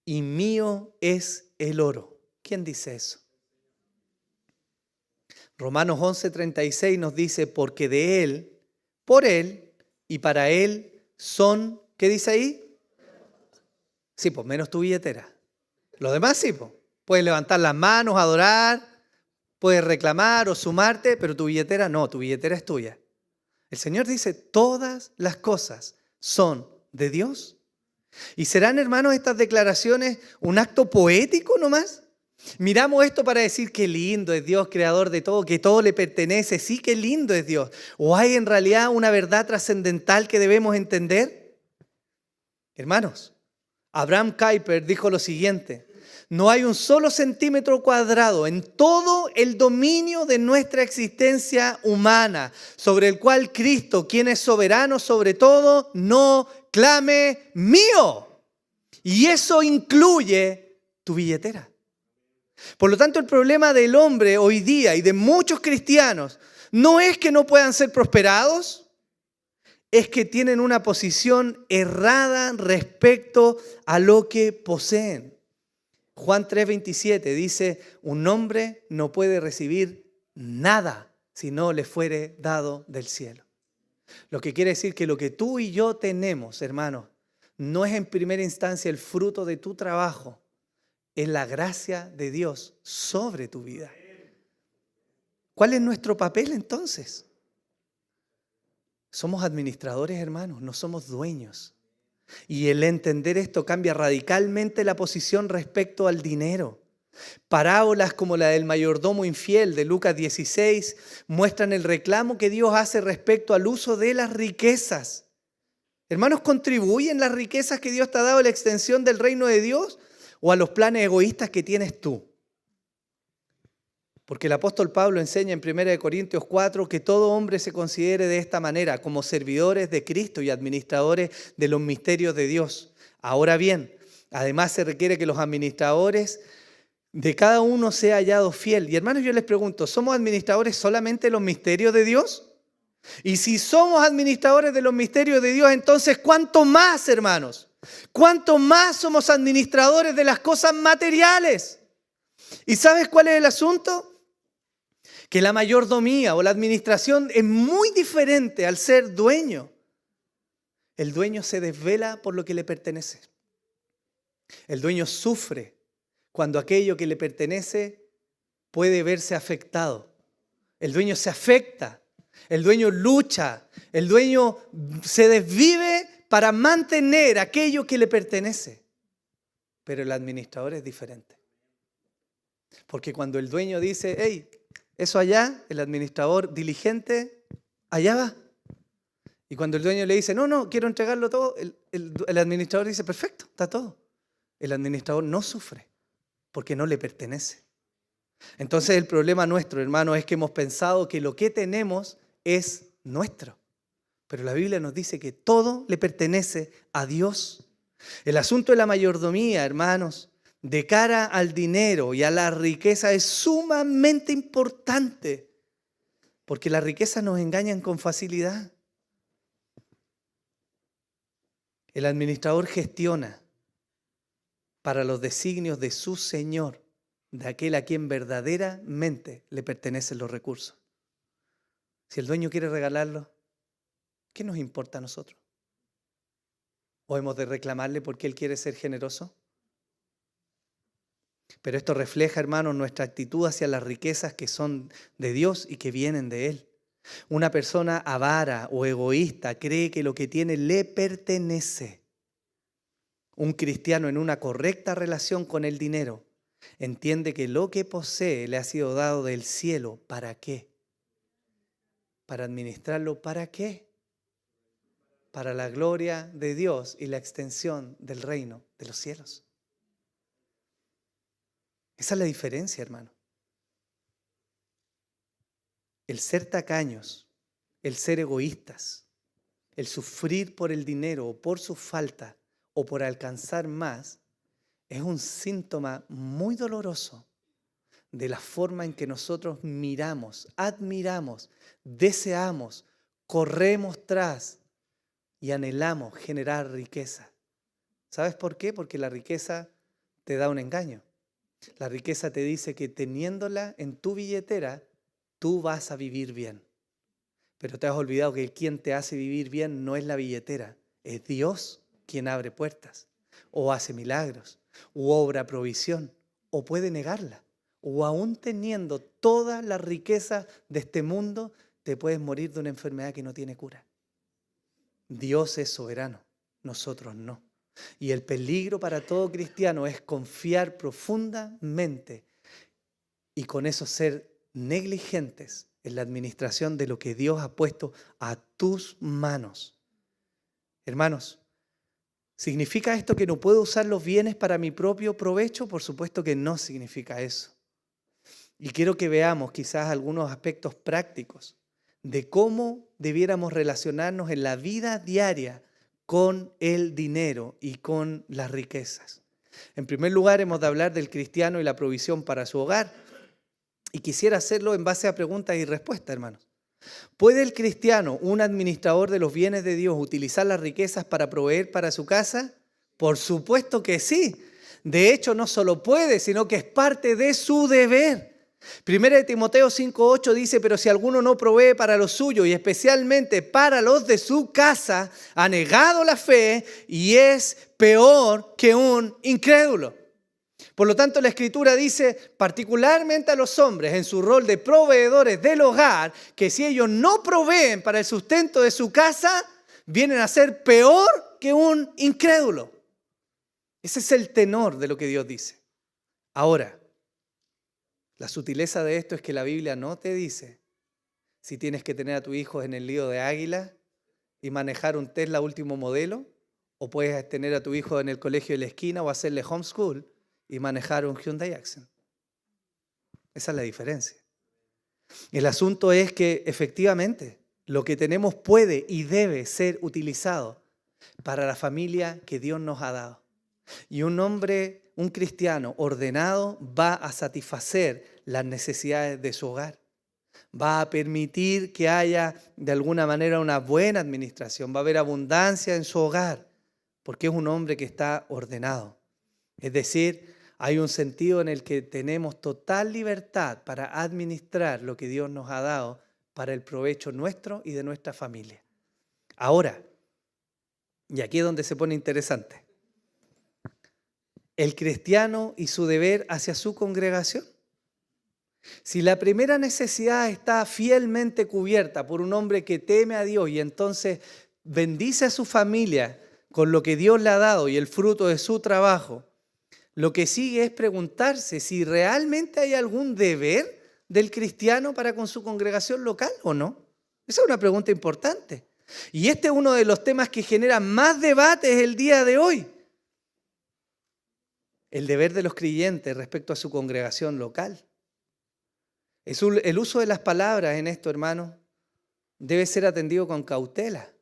y mío es el oro. ¿Quién dice eso? Romanos 11:36 nos dice, porque de Él, por Él y para Él son, ¿qué dice ahí? Sí, pues menos tu billetera. Lo demás sí, pues. Puedes levantar las manos, adorar, puedes reclamar o sumarte, pero tu billetera no, tu billetera es tuya. El Señor dice, todas las cosas son de Dios. ¿Y serán, hermanos, estas declaraciones un acto poético nomás? Miramos esto para decir qué lindo es Dios, creador de todo, que todo le pertenece. Sí, qué lindo es Dios. ¿O hay en realidad una verdad trascendental que debemos entender? Hermanos, Abraham Kuyper dijo lo siguiente. No hay un solo centímetro cuadrado en todo el dominio de nuestra existencia humana sobre el cual Cristo, quien es soberano sobre todo, no clame mío. Y eso incluye tu billetera. Por lo tanto, el problema del hombre hoy día y de muchos cristianos no es que no puedan ser prosperados, es que tienen una posición errada respecto a lo que poseen. Juan 3:27 dice, un hombre no puede recibir nada si no le fuere dado del cielo. Lo que quiere decir que lo que tú y yo tenemos, hermanos, no es en primera instancia el fruto de tu trabajo, es la gracia de Dios sobre tu vida. ¿Cuál es nuestro papel entonces? Somos administradores, hermanos, no somos dueños. Y el entender esto cambia radicalmente la posición respecto al dinero. Parábolas como la del mayordomo infiel de Lucas 16 muestran el reclamo que Dios hace respecto al uso de las riquezas. Hermanos, ¿contribuyen las riquezas que Dios te ha dado a la extensión del reino de Dios o a los planes egoístas que tienes tú? Porque el apóstol Pablo enseña en 1 Corintios 4 que todo hombre se considere de esta manera, como servidores de Cristo y administradores de los misterios de Dios. Ahora bien, además se requiere que los administradores de cada uno sea hallado fiel. Y hermanos, yo les pregunto, ¿somos administradores solamente de los misterios de Dios? Y si somos administradores de los misterios de Dios, entonces ¿cuánto más, hermanos? ¿Cuánto más somos administradores de las cosas materiales? ¿Y sabes cuál es el asunto? Que la mayordomía o la administración es muy diferente al ser dueño. El dueño se desvela por lo que le pertenece. El dueño sufre cuando aquello que le pertenece puede verse afectado. El dueño se afecta, el dueño lucha, el dueño se desvive para mantener aquello que le pertenece. Pero el administrador es diferente. Porque cuando el dueño dice, hey, eso allá, el administrador diligente, allá va. Y cuando el dueño le dice, no, quiero entregarlo todo, el administrador dice, perfecto, está todo. El administrador no sufre porque no le pertenece. Entonces el problema nuestro, hermano, es que hemos pensado que lo que tenemos es nuestro. Pero la Biblia nos dice que todo le pertenece a Dios. El asunto de la mayordomía, hermanos, de cara al dinero y a la riqueza es sumamente importante, porque las riquezas nos engañan con facilidad. El administrador gestiona para los designios de su Señor, de aquel a quien verdaderamente le pertenecen los recursos. Si el dueño quiere regalarlo, ¿qué nos importa a nosotros? ¿O hemos de reclamarle porque él quiere ser generoso? Pero esto refleja, hermanos, nuestra actitud hacia las riquezas que son de Dios y que vienen de Él. Una persona avara o egoísta cree que lo que tiene le pertenece. Un cristiano en una correcta relación con el dinero entiende que lo que posee le ha sido dado del cielo. ¿Para qué? ¿Para administrarlo? ¿Para qué? Para la gloria de Dios y la extensión del reino de los cielos. Esa es la diferencia, hermano. El ser tacaños, el ser egoístas, el sufrir por el dinero o por su falta o por alcanzar más, es un síntoma muy doloroso de la forma en que nosotros miramos, admiramos, deseamos, corremos tras y anhelamos generar riqueza. ¿Sabes por qué? Porque la riqueza te da un engaño. La riqueza te dice que teniéndola en tu billetera, tú vas a vivir bien. Pero te has olvidado que quien te hace vivir bien no es la billetera, es Dios quien abre puertas, o hace milagros, o obra provisión, o puede negarla. O aún teniendo toda la riqueza de este mundo, te puedes morir de una enfermedad que no tiene cura. Dios es soberano, nosotros no. Y el peligro para todo cristiano es confiar profundamente y con eso ser negligentes en la administración de lo que Dios ha puesto a tus manos. Hermanos, ¿significa esto que no puedo usar los bienes para mi propio provecho? Por supuesto que no significa eso. Y quiero que veamos quizás algunos aspectos prácticos de cómo debiéramos relacionarnos en la vida diaria con el dinero y con las riquezas. En primer lugar, hemos de hablar del cristiano y la provisión para su hogar. Y quisiera hacerlo en base a preguntas y respuestas, hermanos. ¿Puede el cristiano, un administrador de los bienes de Dios, utilizar las riquezas para proveer para su casa? Por supuesto que sí. De hecho, no solo puede, sino que es parte de su deber. Primera de Timoteo 5:8 dice, pero si alguno no provee para los suyos y especialmente para los de su casa, ha negado la fe y es peor que un incrédulo. Por lo tanto, la Escritura dice, particularmente a los hombres en su rol de proveedores del hogar, que si ellos no proveen para el sustento de su casa, vienen a ser peor que un incrédulo. Ese es el tenor de lo que Dios dice. Ahora, la sutileza de esto es que la Biblia no te dice si tienes que tener a tu hijo en el nido de águila y manejar un Tesla último modelo, o puedes tener a tu hijo en el colegio de la esquina o hacerle homeschool y manejar un Hyundai Accent. Esa es la diferencia. El asunto es que efectivamente lo que tenemos puede y debe ser utilizado para la familia que Dios nos ha dado. Y un hombre, un cristiano ordenado, va a satisfacer las necesidades de su hogar. Va a permitir que haya de alguna manera una buena administración. Va a haber abundancia en su hogar, porque es un hombre que está ordenado. Es decir, hay un sentido en el que tenemos total libertad para administrar lo que Dios nos ha dado para el provecho nuestro y de nuestra familia. Ahora, y aquí es donde se pone interesante, el cristiano y su deber hacia su congregación. Si la primera necesidad está fielmente cubierta por un hombre que teme a Dios y entonces bendice a su familia con lo que Dios le ha dado y el fruto de su trabajo, lo que sigue es preguntarse si realmente hay algún deber del cristiano para con su congregación local o no. Esa es una pregunta importante. Y este es uno de los temas que genera más debates el día de hoy. El deber de los creyentes respecto a su congregación local. El uso de las palabras en esto, hermano, debe ser atendido con cautela,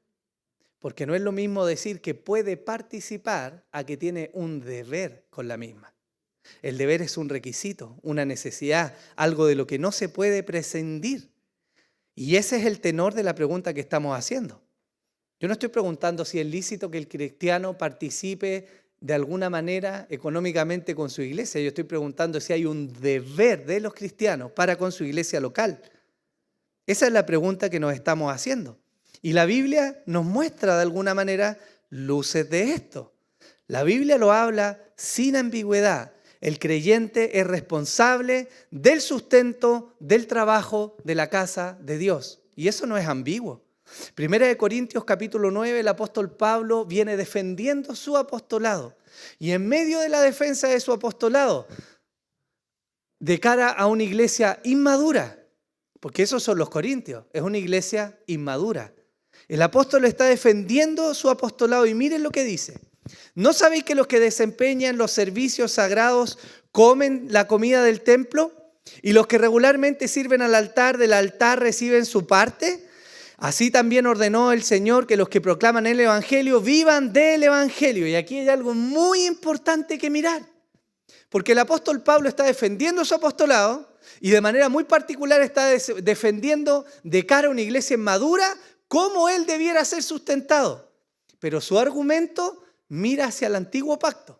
porque no es lo mismo decir que puede participar a que tiene un deber con la misma. El deber es un requisito, una necesidad, algo de lo que no se puede prescindir. Y ese es el tenor de la pregunta que estamos haciendo. Yo no estoy preguntando si es lícito que el cristiano participe de alguna manera económicamente con su iglesia. Yo estoy preguntando si hay un deber de los cristianos para con su iglesia local. Esa es la pregunta que nos estamos haciendo. Y la Biblia nos muestra de alguna manera luces de esto. La Biblia lo habla sin ambigüedad. El creyente es responsable del sustento, del trabajo de la casa de Dios. Y eso no es ambiguo. Primera de Corintios capítulo 9, el apóstol Pablo viene defendiendo su apostolado. Y en medio de la defensa de su apostolado, de cara a una iglesia inmadura, porque esos son los corintios, es una iglesia inmadura. El apóstol está defendiendo su apostolado y miren lo que dice. ¿No sabéis que los que desempeñan los servicios sagrados comen la comida del templo? ¿Y los que regularmente sirven al altar del altar reciben su parte? Así también ordenó el Señor que los que proclaman el Evangelio vivan del Evangelio. Y aquí hay algo muy importante que mirar. Porque el apóstol Pablo está defendiendo su apostolado y de manera muy particular está defendiendo de cara a una iglesia inmadura cómo él debiera ser sustentado. Pero su argumento mira hacia el antiguo pacto.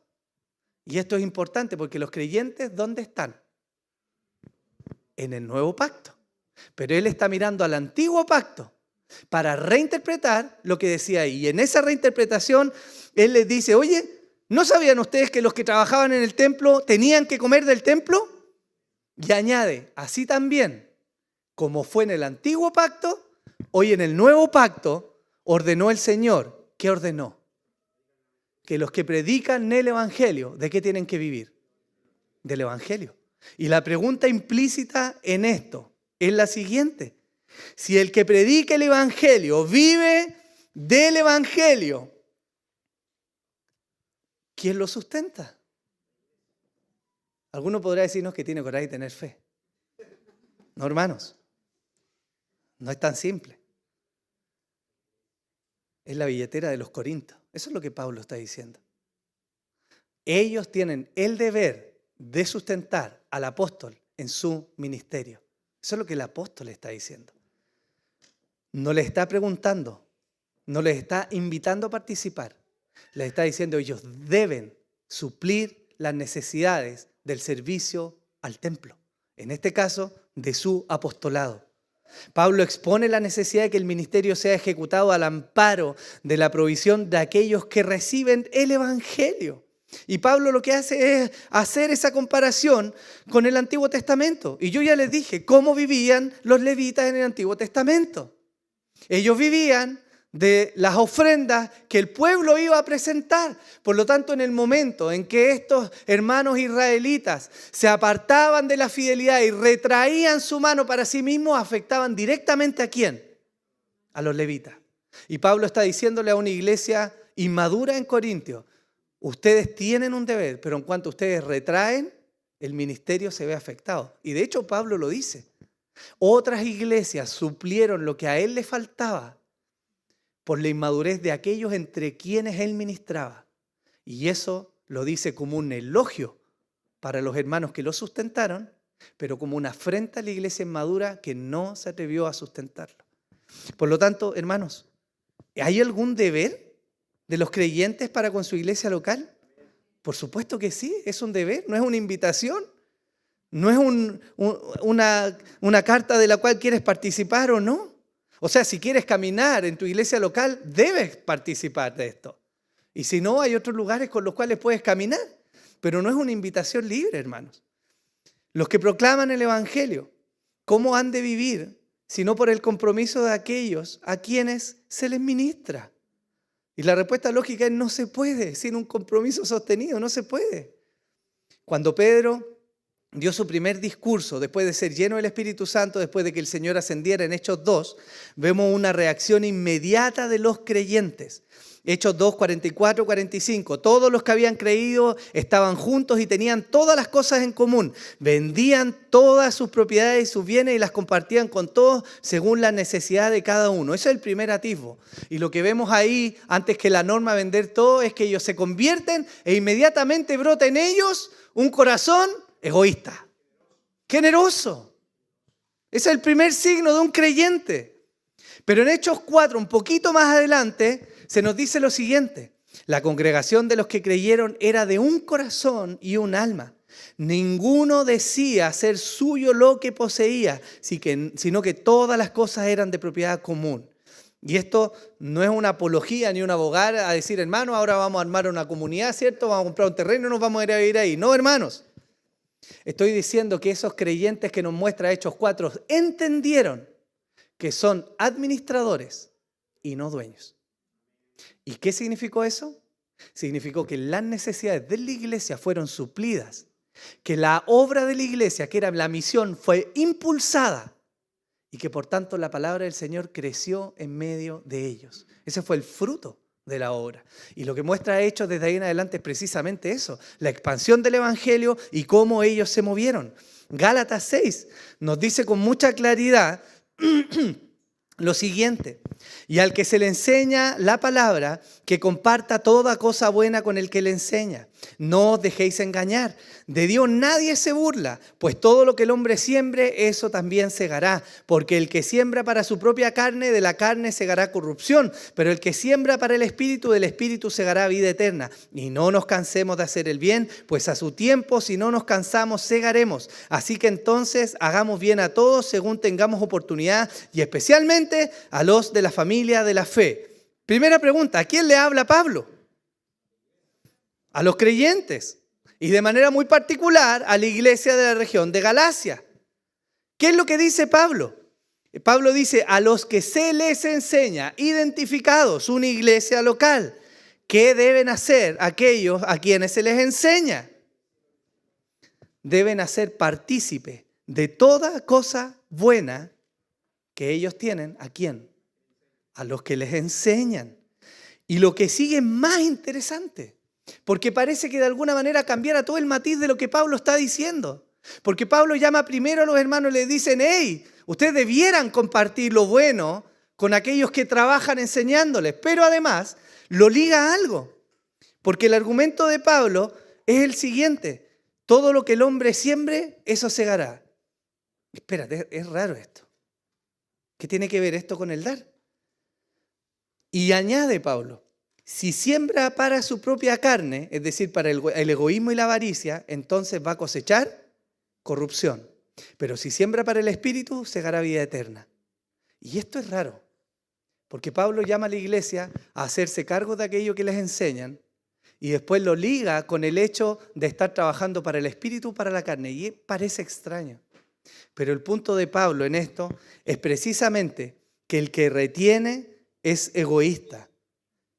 Y esto es importante porque los creyentes, ¿dónde están? En el nuevo pacto. Pero él está mirando al antiguo pacto para reinterpretar lo que decía ahí. Y en esa reinterpretación, él les dice, oye, ¿no sabían ustedes que los que trabajaban en el templo tenían que comer del templo? Y añade, así también, como fue en el antiguo pacto, hoy en el nuevo pacto, ordenó el Señor. ¿Qué ordenó? Que los que predican el Evangelio, ¿de qué tienen que vivir? Del Evangelio. Y la pregunta implícita en esto es la siguiente. Si el que predica el Evangelio vive del Evangelio, ¿quién lo sustenta? Alguno podrá decirnos que tiene coraje y tener fe. No, hermanos, no es tan simple. Es la billetera de los corintios. Eso es lo que Pablo está diciendo. Ellos tienen el deber de sustentar al apóstol en su ministerio. Eso es lo que el apóstol está diciendo. No les está preguntando, no les está invitando a participar. Les está diciendo ellos deben suplir las necesidades del servicio al templo, en este caso de su apostolado. Pablo expone la necesidad de que el ministerio sea ejecutado al amparo de la provisión de aquellos que reciben el Evangelio. Y Pablo lo que hace es hacer esa comparación con el Antiguo Testamento. Y yo ya les dije cómo vivían los levitas en el Antiguo Testamento. Ellos vivían de las ofrendas que el pueblo iba a presentar. Por lo tanto, en el momento en que estos hermanos israelitas se apartaban de la fidelidad y retraían su mano para sí mismos, afectaban directamente ¿a quién? A los levitas. Y Pablo está diciéndole a una iglesia inmadura en Corintios: ustedes tienen un deber, pero en cuanto ustedes retraen, el ministerio se ve afectado. Y de hecho Pablo lo dice. Otras iglesias suplieron lo que a él le faltaba por la inmadurez de aquellos entre quienes él ministraba. Y eso lo dice como un elogio para los hermanos que lo sustentaron, pero como una afrenta a la iglesia inmadura que no se atrevió a sustentarlo. Por lo tanto, hermanos, ¿hay algún deber de los creyentes para con su iglesia local? Por supuesto que sí, es un deber, no es una invitación, no es una carta de la cual quieres participar o no. O sea, si quieres caminar en tu iglesia local, debes participar de esto. Y si no, hay otros lugares con los cuales puedes caminar, pero no es una invitación libre, hermanos. Los que proclaman el Evangelio, ¿cómo han de vivir si no por el compromiso de aquellos a quienes se les ministra? Y la respuesta lógica es: no se puede, sin un compromiso sostenido, no se puede. Cuando Pedro dio su primer discurso, después de ser lleno del Espíritu Santo, después de que el Señor ascendiera en Hechos 2, vemos una reacción inmediata de los creyentes. Hechos 2, 44, 45. Todos los que habían creído estaban juntos y tenían todas las cosas en común. Vendían todas sus propiedades y sus bienes y las compartían con todos según la necesidad de cada uno. Ese es el primer atisbo. Y lo que vemos ahí, antes que la norma vender todo, es que ellos se convierten e inmediatamente brota en ellos un corazón egoísta, generoso. Ese es el primer signo de un creyente. Pero en Hechos 4, un poquito más adelante, se nos dice lo siguiente: la congregación de los que creyeron era de un corazón y un alma. Ninguno decía ser suyo lo que poseía, sino que todas las cosas eran de propiedad común. Y esto no es una apología ni un abogar a decir: hermanos, ahora vamos a armar una comunidad, ¿cierto? Vamos a comprar un terreno y nos vamos a ir a vivir ahí. No, hermanos. Estoy diciendo que esos creyentes que nos muestra Hechos 4 entendieron que son administradores y no dueños. ¿Y qué significó eso? Significó que las necesidades de la iglesia fueron suplidas, que la obra de la iglesia, que era la misión, fue impulsada y que por tanto la palabra del Señor creció en medio de ellos. Ese fue el fruto de la obra. Y lo que muestra Hechos desde ahí en adelante es precisamente eso, la expansión del Evangelio y cómo ellos se movieron. Gálatas 6 nos dice con mucha claridad lo siguiente: y al que se le enseña la palabra, que comparta toda cosa buena con el que le enseña. No os dejéis engañar. De Dios nadie se burla, pues todo lo que el hombre siembre, eso también segará. Porque el que siembra para su propia carne, de la carne segará corrupción. Pero el que siembra para el Espíritu, del Espíritu segará vida eterna. Y no nos cansemos de hacer el bien, pues a su tiempo, si no nos cansamos, segaremos. Así que entonces hagamos bien a todos según tengamos oportunidad, y especialmente a los de la familia de la fe. Primera pregunta: ¿a quién le habla Pablo? A los creyentes, y de manera muy particular a la iglesia de la región de Galacia. ¿Qué es lo que dice Pablo? Pablo dice: a los que se les enseña, identificados, una iglesia local. ¿Qué deben hacer aquellos a quienes se les enseña? Deben hacer partícipe de toda cosa buena que ellos tienen. ¿A quién? A los que les enseñan. Y lo que sigue es más interesante, porque parece que de alguna manera cambiara todo el matiz de lo que Pablo está diciendo. Porque Pablo llama primero a los hermanos y les dicen: hey, ustedes debieran compartir lo bueno con aquellos que trabajan enseñándoles. Pero además lo liga a algo, porque el argumento de Pablo es el siguiente: todo lo que el hombre siembre, eso segará. Espérate, es raro esto. ¿Qué tiene que ver esto con el dar? Y añade Pablo: Si siembra para su propia carne, es decir, para el egoísmo y la avaricia, entonces va a cosechar corrupción. Pero si siembra para el Espíritu, segará vida eterna. Y esto es raro, porque Pablo llama a la iglesia a hacerse cargo de aquello que les enseñan y después lo liga con el hecho de estar trabajando para el Espíritu, para la carne. Y parece extraño. Pero el punto de Pablo en esto es precisamente que el que retiene es egoísta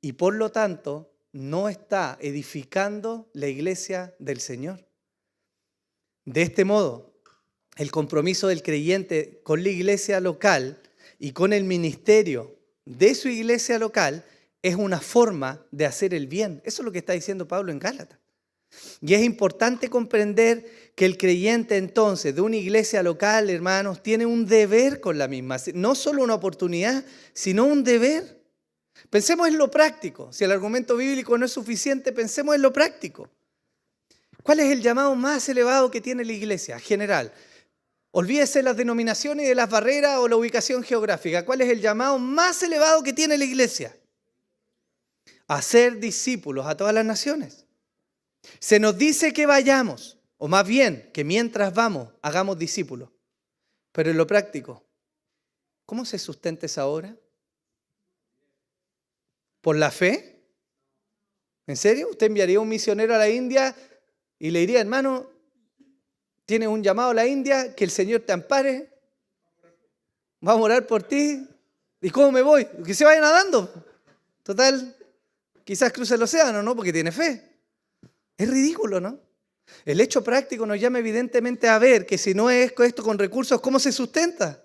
y por lo tanto no está edificando la iglesia del Señor. De este modo, el compromiso del creyente con la iglesia local y con el ministerio de su iglesia local es una forma de hacer el bien. Eso es lo que está diciendo Pablo en Gálatas. Y es importante comprender que el creyente entonces de una iglesia local, hermanos, tiene un deber con la misma. No solo una oportunidad, sino un deber. Pensemos en lo práctico. Si el argumento bíblico no es suficiente, pensemos en lo práctico. ¿Cuál es el llamado más elevado que tiene la iglesia general? Olvídese las denominaciones y de las barreras o la ubicación geográfica. ¿Cuál es el llamado más elevado que tiene la iglesia? Hacer discípulos a todas las naciones. Se nos dice que vayamos, o más bien, que mientras vamos, hagamos discípulos. Pero en lo práctico, ¿cómo se sustenta esa obra? ¿Por la fe? ¿En serio? ¿Usted enviaría un misionero a la India y le diría, hermano, tienes un llamado a la India, que el Señor te ampare, vamos a orar por ti? ¿Y cómo me voy? Que se vaya nadando. Total, quizás cruce el océano, ¿no? Porque tiene fe. Es ridículo, ¿no? El hecho práctico nos llama evidentemente a ver que si no es esto con recursos, ¿cómo se sustenta?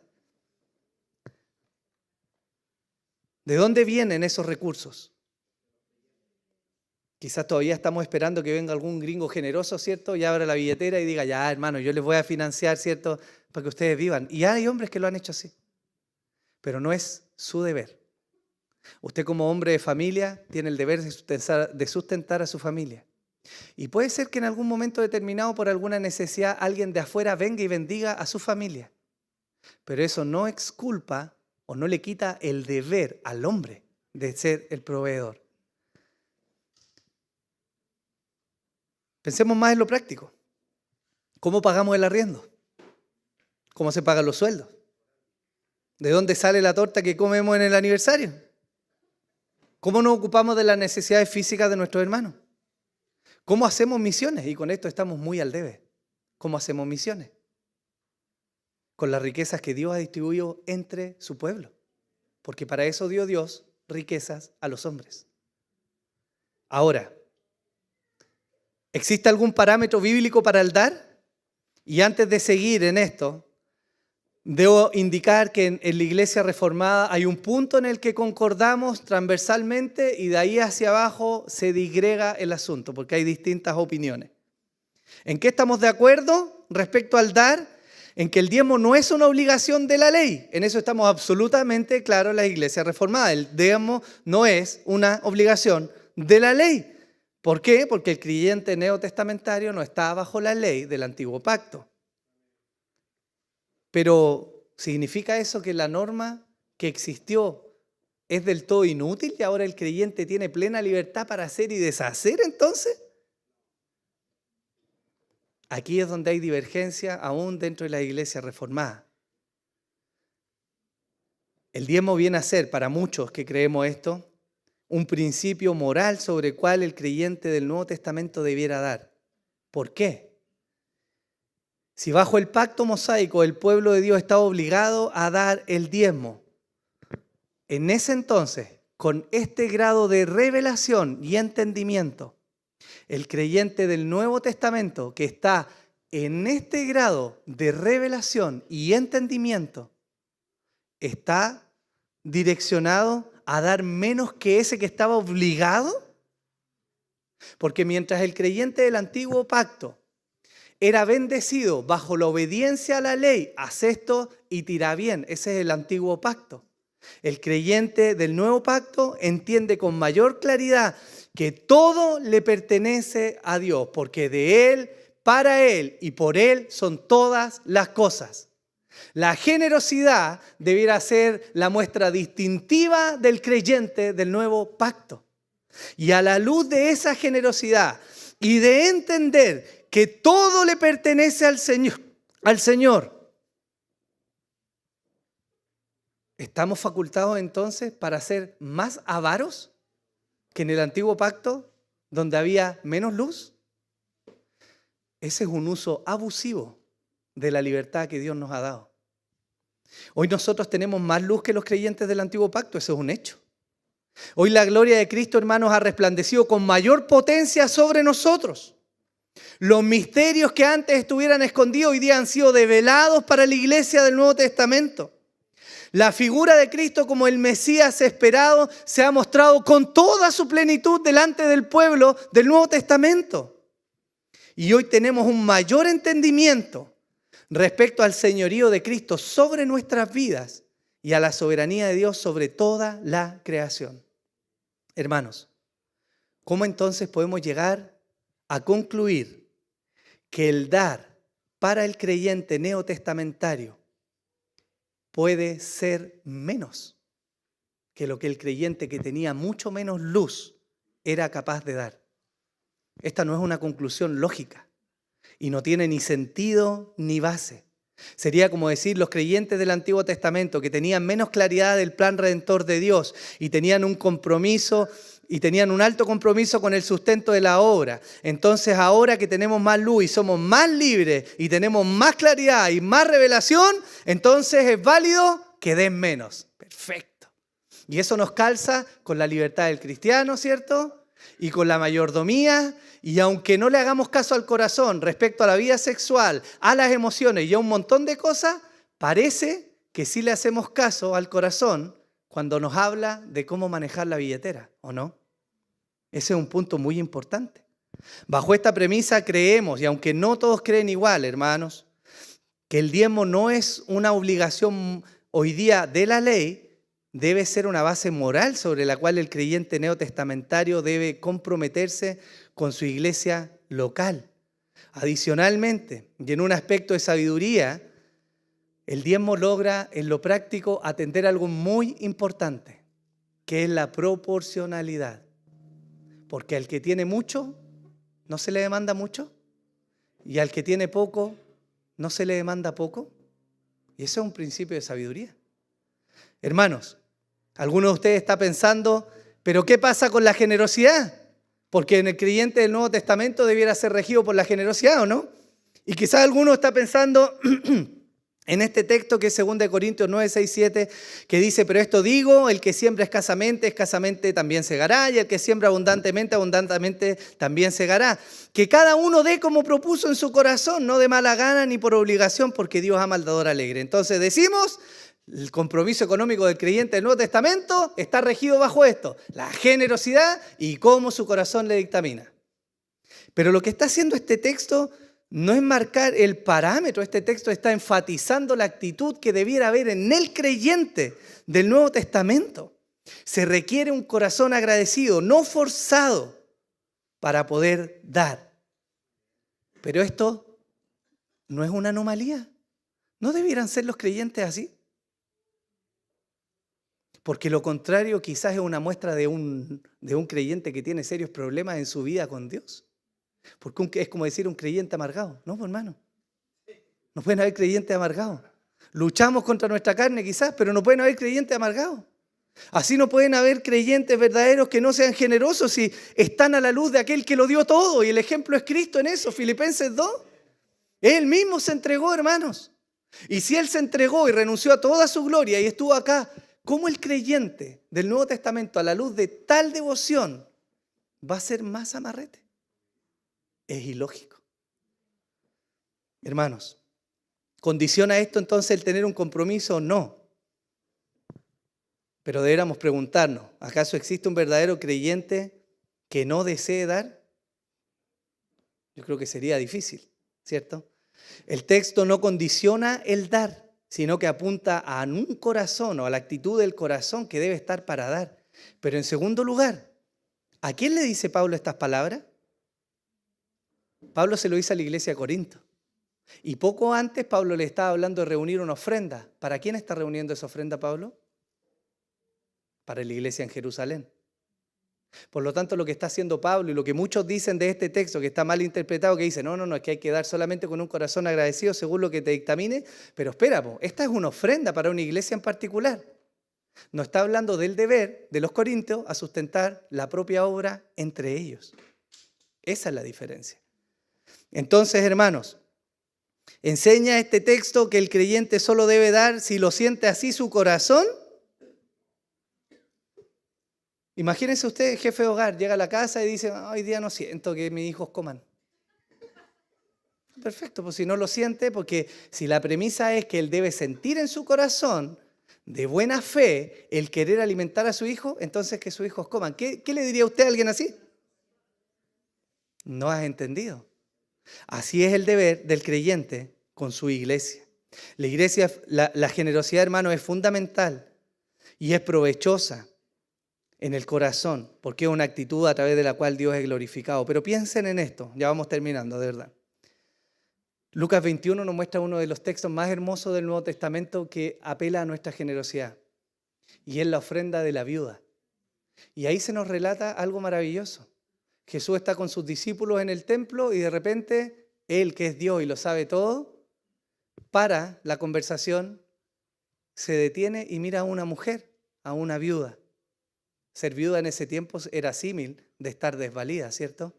¿De dónde vienen esos recursos? Quizás todavía estamos esperando que venga algún gringo generoso, ¿cierto? Y abra la billetera y diga, ya, hermano, yo les voy a financiar, ¿cierto? Para que ustedes vivan. Y hay hombres que lo han hecho así. Pero no es su deber. Usted como hombre de familia tiene el deber de sustentar a su familia. Y puede ser que en algún momento determinado, por alguna necesidad, alguien de afuera venga y bendiga a su familia. Pero eso no exculpa o no le quita el deber al hombre de ser el proveedor. Pensemos más en lo práctico. ¿Cómo pagamos el arriendo? ¿Cómo se pagan los sueldos? ¿De dónde sale la torta que comemos en el aniversario? ¿Cómo nos ocupamos de las necesidades físicas de nuestros hermanos? ¿Cómo hacemos misiones? Y con esto estamos muy al debe. ¿Cómo hacemos misiones? Con las riquezas que Dios ha distribuido entre su pueblo. Porque para eso dio Dios riquezas a los hombres. Ahora, ¿existe algún parámetro bíblico para el dar? Y antes de seguir en esto, debo indicar que en la iglesia reformada hay un punto en el que concordamos transversalmente y de ahí hacia abajo se disgrega el asunto, porque hay distintas opiniones. ¿En qué estamos de acuerdo respecto al dar? En que el diezmo no es una obligación de la ley. En eso estamos absolutamente claros en la iglesia reformada. El diezmo no es una obligación de la ley. ¿Por qué? Porque el creyente neotestamentario no está bajo la ley del antiguo pacto. Pero, ¿significa eso que la norma que existió es del todo inútil y ahora el creyente tiene plena libertad para hacer y deshacer entonces? Aquí es donde hay divergencia aún dentro de la iglesia reformada. El diezmo viene a ser, para muchos que creemos esto, un principio moral sobre el cual el creyente del Nuevo Testamento debiera dar. ¿Por qué? Si bajo el pacto mosaico el pueblo de Dios estaba obligado a dar el diezmo, en ese entonces, con este grado de revelación y entendimiento, el creyente del Nuevo Testamento que está en este grado de revelación y entendimiento, está direccionado a dar menos que ese que estaba obligado. Porque mientras el creyente del antiguo pacto era bendecido bajo la obediencia a la ley, haz esto y te irá bien, ese es el antiguo pacto. El creyente del nuevo pacto entiende con mayor claridad que todo le pertenece a Dios, porque de Él, para Él y por Él son todas las cosas. La generosidad debiera ser la muestra distintiva del creyente del nuevo pacto. Y a la luz de esa generosidad y de entender que todo le pertenece al Señor, ¿estamos facultados entonces para ser más avaros que en el antiguo pacto, donde había menos luz? Ese es un uso abusivo de la libertad que Dios nos ha dado. Hoy nosotros tenemos más luz que los creyentes del antiguo pacto, eso es un hecho. Hoy la gloria de Cristo, hermanos, ha resplandecido con mayor potencia sobre nosotros. Los misterios que antes estuvieran escondidos hoy día han sido develados para la iglesia del Nuevo Testamento. La figura de Cristo como el Mesías esperado se ha mostrado con toda su plenitud delante del pueblo del Nuevo Testamento. Y hoy tenemos un mayor entendimiento respecto al señorío de Cristo sobre nuestras vidas y a la soberanía de Dios sobre toda la creación. Hermanos, ¿cómo entonces podemos llegar a concluir que el dar para el creyente neotestamentario puede ser menos que lo que el creyente que tenía mucho menos luz era capaz de dar? Esta no es una conclusión lógica y no tiene ni sentido ni base. Sería como decir los creyentes del Antiguo Testamento que tenían menos claridad del plan redentor de Dios y tenían un compromiso y tenían un alto compromiso con el sustento de la obra. Entonces ahora que tenemos más luz y somos más libres y tenemos más claridad y más revelación, entonces es válido que den menos. Perfecto. Y eso nos calza con la libertad del cristiano, ¿cierto? Y con la mayordomía. Y aunque no le hagamos caso al corazón respecto a la vida sexual, a las emociones y a un montón de cosas, parece que sí le hacemos caso al corazón cuando nos habla de cómo manejar la billetera, ¿o no? Ese es un punto muy importante. Bajo esta premisa creemos, y aunque no todos creen igual, hermanos, que el diezmo no es una obligación hoy día de la ley, debe ser una base moral sobre la cual el creyente neotestamentario debe comprometerse con su iglesia local. Adicionalmente, y en un aspecto de sabiduría, el diezmo logra en lo práctico atender algo muy importante, que es la proporcionalidad. Porque al que tiene mucho, no se le demanda mucho, y al que tiene poco, no se le demanda poco. Y eso es un principio de sabiduría. Hermanos, alguno de ustedes está pensando, ¿pero qué pasa con la generosidad? Porque en el creyente del Nuevo Testamento debiera ser regido por la generosidad, ¿o no? Y quizás alguno está pensando en este texto que es 2 Corintios 9, 6, 7, que dice, pero esto digo, el que siembra escasamente también segará, y el que siembra abundantemente también segará. Que cada uno dé como propuso en su corazón, no de mala gana ni por obligación, porque Dios ama al dador alegre. Entonces decimos, el compromiso económico del creyente del Nuevo Testamento está regido bajo esto, la generosidad y cómo su corazón le dictamina. Pero lo que está haciendo este texto no es marcar el parámetro, este texto está enfatizando la actitud que debiera haber en el creyente del Nuevo Testamento. Se requiere un corazón agradecido, no forzado, para poder dar. Pero esto no es una anomalía. ¿No debieran ser los creyentes así? Porque lo contrario quizás es una muestra de un creyente que tiene serios problemas en su vida con Dios. Porque es como decir un creyente amargado. No, hermano. No pueden haber creyentes amargados. Luchamos contra nuestra carne quizás, pero no pueden haber creyentes amargados. Así no pueden haber creyentes verdaderos que no sean generosos si están a la luz de aquel que lo dio todo. Y el ejemplo es Cristo en eso, Filipenses 2. Él mismo se entregó, hermanos. Y si Él se entregó y renunció a toda su gloria y estuvo acá, ¿cómo el creyente del Nuevo Testamento a la luz de tal devoción va a ser más amarrete? Es ilógico. Hermanos, ¿condiciona esto entonces el tener un compromiso o no? Pero deberíamos preguntarnos, ¿acaso existe un verdadero creyente que no desee dar? Yo creo que sería difícil, ¿cierto? El texto no condiciona el dar, sino que apunta a un corazón o a la actitud del corazón que debe estar para dar. Pero en segundo lugar, ¿a quién le dice Pablo estas palabras? Pablo se lo dice a la iglesia de Corinto. Y poco antes Pablo le estaba hablando de reunir una ofrenda. ¿Para quién está reuniendo esa ofrenda Pablo? Para la iglesia en Jerusalén. Por lo tanto, lo que está haciendo Pablo y lo que muchos dicen de este texto, que está mal interpretado, que dice, no, es que hay que dar solamente con un corazón agradecido según lo que te dictamine, pero espera, esta es una ofrenda para una iglesia en particular. No está hablando del deber de los corintios a sustentar la propia obra entre ellos. Esa es la diferencia. Entonces, hermanos, enseña este texto que el creyente solo debe dar si lo siente así su corazón. Imagínense usted, jefe de hogar, llega a la casa y dice, hoy día no siento que mis hijos coman. Perfecto, pues si no lo siente, porque si la premisa es que él debe sentir en su corazón de buena fe el querer alimentar a su hijo, entonces que sus hijos coman. ¿Qué le diría usted a alguien así? No has entendido. Así es el deber del creyente con su iglesia. La iglesia, la generosidad, hermano, es fundamental y es provechosa en el corazón, porque es una actitud a través de la cual Dios es glorificado. Pero piensen en esto, ya vamos terminando, de verdad. Lucas 21 nos muestra uno de los textos más hermosos del Nuevo Testamento que apela a nuestra generosidad, y es la ofrenda de la viuda. Y ahí se nos relata algo maravilloso. Jesús está con sus discípulos en el templo y de repente Él, que es Dios y lo sabe todo, para la conversación, se detiene y mira a una mujer, a una viuda. Ser viuda en ese tiempo era símil de estar desvalida, ¿cierto?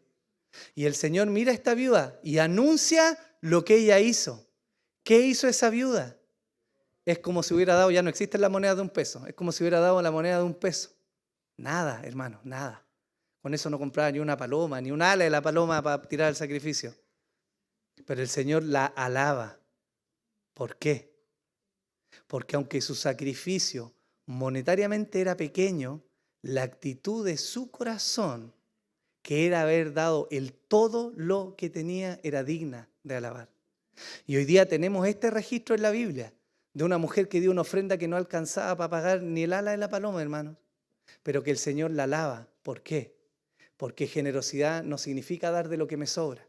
Y el Señor mira a esta viuda y anuncia lo que ella hizo. ¿Qué hizo esa viuda? Es como si hubiera dado, ya no existe la moneda de $1, es como si hubiera dado la moneda de $1. Nada, hermano, nada. Con eso no compraba ni una paloma, ni un ala de la paloma para tirar el sacrificio. Pero el Señor la alaba. ¿Por qué? Porque aunque su sacrificio monetariamente era pequeño, la actitud de su corazón, que era haber dado el todo lo que tenía, era digna de alabar. Y hoy día tenemos este registro en la Biblia de una mujer que dio una ofrenda que no alcanzaba para pagar ni el ala de la paloma, hermanos, pero que el Señor la alaba. ¿Por qué? Porque generosidad no significa dar de lo que me sobra.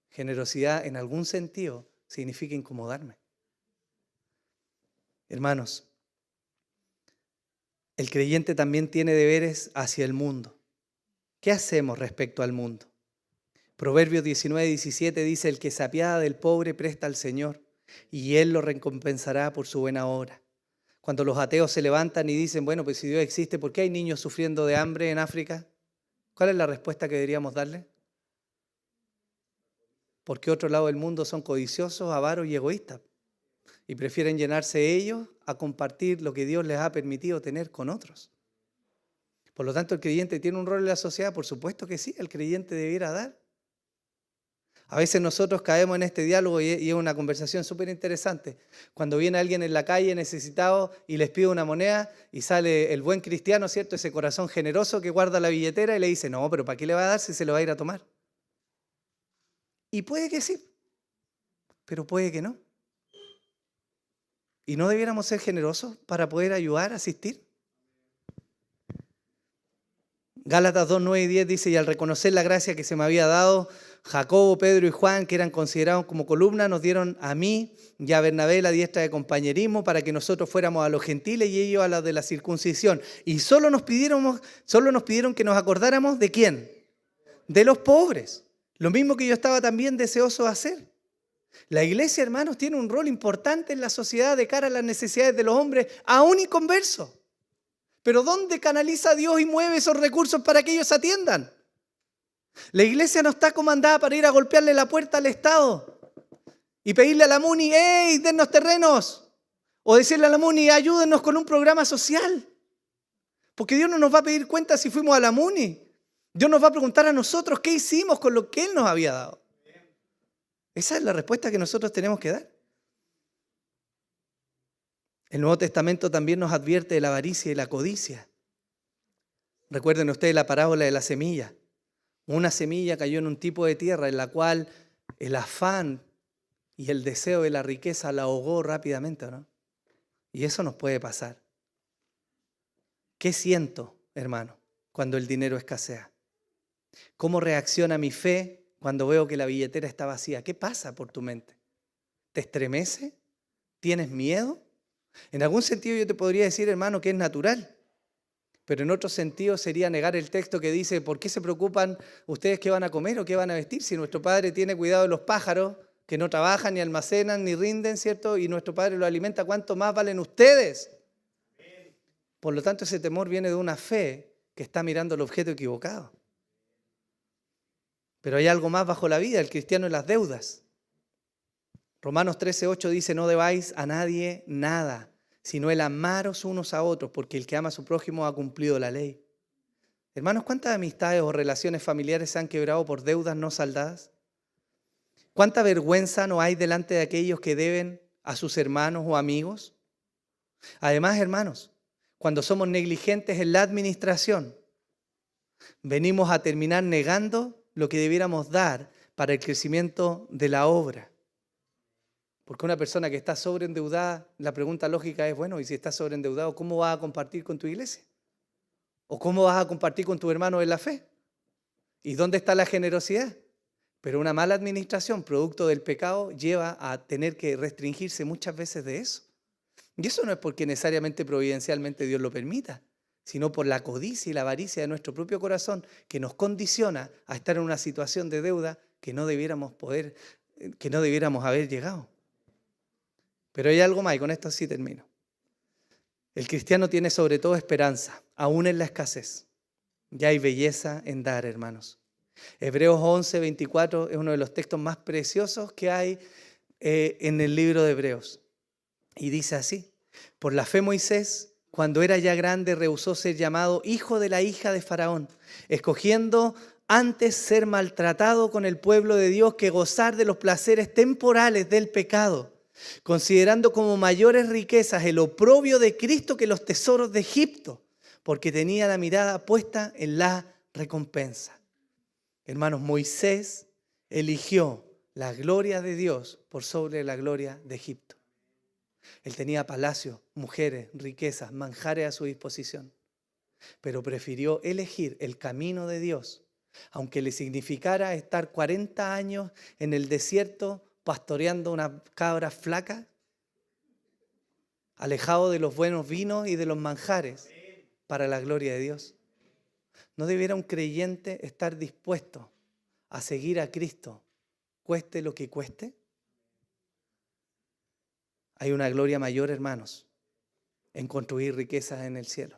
Generosidad en algún sentido significa incomodarme. Hermanos, el creyente también tiene deberes hacia el mundo. ¿Qué hacemos respecto al mundo? Proverbios 19:17 dice, el que se apiada del pobre presta al Señor, y Él lo recompensará por su buena obra. Cuando los ateos se levantan y dicen, bueno, pues si Dios existe, ¿por qué hay niños sufriendo de hambre en África? ¿Cuál es la respuesta que deberíamos darle? Porque otro lado del mundo son codiciosos, avaros y egoístas, y prefieren llenarse ellos a compartir lo que Dios les ha permitido tener con otros. Por lo tanto, ¿el creyente tiene un rol en la sociedad? Por supuesto que sí, el creyente debiera dar. A veces nosotros caemos en este diálogo y es una conversación súper interesante. Cuando viene alguien en la calle necesitado y les pide una moneda y sale el buen cristiano, ¿cierto? Ese corazón generoso que guarda la billetera y le dice, no, pero ¿para qué le va a dar si se lo va a ir a tomar? Y puede que sí, pero puede que no. ¿Y no debiéramos ser generosos para poder ayudar, asistir? Gálatas 2, 9 y 10 dice, y al reconocer la gracia que se me había dado, Jacobo, Pedro y Juan, que eran considerados como columna, nos dieron a mí y a Bernabé la diestra de compañerismo para que nosotros fuéramos a los gentiles y ellos a los de la circuncisión. Y solo nos pidieron que nos acordáramos ¿de quién? De los pobres. Lo mismo que yo estaba también deseoso de hacer. La iglesia, hermanos, tiene un rol importante en la sociedad de cara a las necesidades de los hombres, aún inconversos. Pero ¿dónde canaliza Dios y mueve esos recursos para que ellos atiendan? La iglesia no está comandada para ir a golpearle la puerta al Estado y pedirle a la MUNI, ¡hey, dennos terrenos! O decirle a la MUNI, ayúdennos con un programa social. Porque Dios no nos va a pedir cuenta si fuimos a la MUNI. Dios nos va a preguntar a nosotros qué hicimos con lo que Él nos había dado. Esa es la respuesta que nosotros tenemos que dar. El Nuevo Testamento también nos advierte de la avaricia y la codicia. Recuerden ustedes la parábola de la semilla. Una semilla cayó en un tipo de tierra en la cual el afán y el deseo de la riqueza la ahogó rápidamente, ¿no? Y eso nos puede pasar. ¿Qué siento, hermano, cuando el dinero escasea? ¿Cómo reacciona mi fe cuando veo que la billetera está vacía? ¿Qué pasa por tu mente? ¿Te estremece? ¿Tienes miedo? En algún sentido yo te podría decir, hermano, que es natural. Pero en otro sentido sería negar el texto que dice, ¿por qué se preocupan ustedes qué van a comer o qué van a vestir? Si nuestro Padre tiene cuidado de los pájaros, que no trabajan, ni almacenan, ni rinden, ¿cierto? Y nuestro Padre los alimenta, ¿cuánto más valen ustedes? Por lo tanto, ese temor viene de una fe que está mirando el objeto equivocado. Pero hay algo más bajo la vida, el cristiano en las deudas. Romanos 13:8 dice, no debáis a nadie nada, sino el amaros unos a otros, porque el que ama a su prójimo ha cumplido la ley. Hermanos, ¿cuántas amistades o relaciones familiares se han quebrado por deudas no saldadas? ¿Cuánta vergüenza no hay delante de aquellos que deben a sus hermanos o amigos? Además, hermanos, cuando somos negligentes en la administración, venimos a terminar negando lo que debiéramos dar para el crecimiento de la obra. Porque una persona que está sobreendeudada, la pregunta lógica es, bueno, y si estás sobreendeudado, ¿cómo vas a compartir con tu iglesia? ¿O cómo vas a compartir con tu hermano en la fe? ¿Y dónde está la generosidad? Pero una mala administración, producto del pecado, lleva a tener que restringirse muchas veces de eso. Y eso no es porque necesariamente providencialmente Dios lo permita, sino por la codicia y la avaricia de nuestro propio corazón que nos condiciona a estar en una situación de deuda que no debiéramos haber llegado. Pero hay algo más, y con esto sí termino. El cristiano tiene sobre todo esperanza, aún en la escasez. Ya hay belleza en dar, hermanos. Hebreos 11:24 es uno de los textos más preciosos que hay en el libro de Hebreos. Y dice así, por la fe Moisés, cuando era ya grande, rehusó ser llamado hijo de la hija de Faraón, escogiendo antes ser maltratado con el pueblo de Dios que gozar de los placeres temporales del pecado, considerando como mayores riquezas el oprobio de Cristo que los tesoros de Egipto, porque tenía la mirada puesta en la recompensa. Hermanos, Moisés eligió la gloria de Dios por sobre la gloria de Egipto. Él tenía palacios, mujeres, riquezas, manjares a su disposición, pero prefirió elegir el camino de Dios, aunque le significara estar 40 años en el desierto pastoreando una cabra flaca, alejado de los buenos vinos y de los manjares para la gloria de Dios. ¿No debiera un creyente estar dispuesto a seguir a Cristo, cueste lo que cueste? Hay una gloria mayor, hermanos, en construir riquezas en el cielo.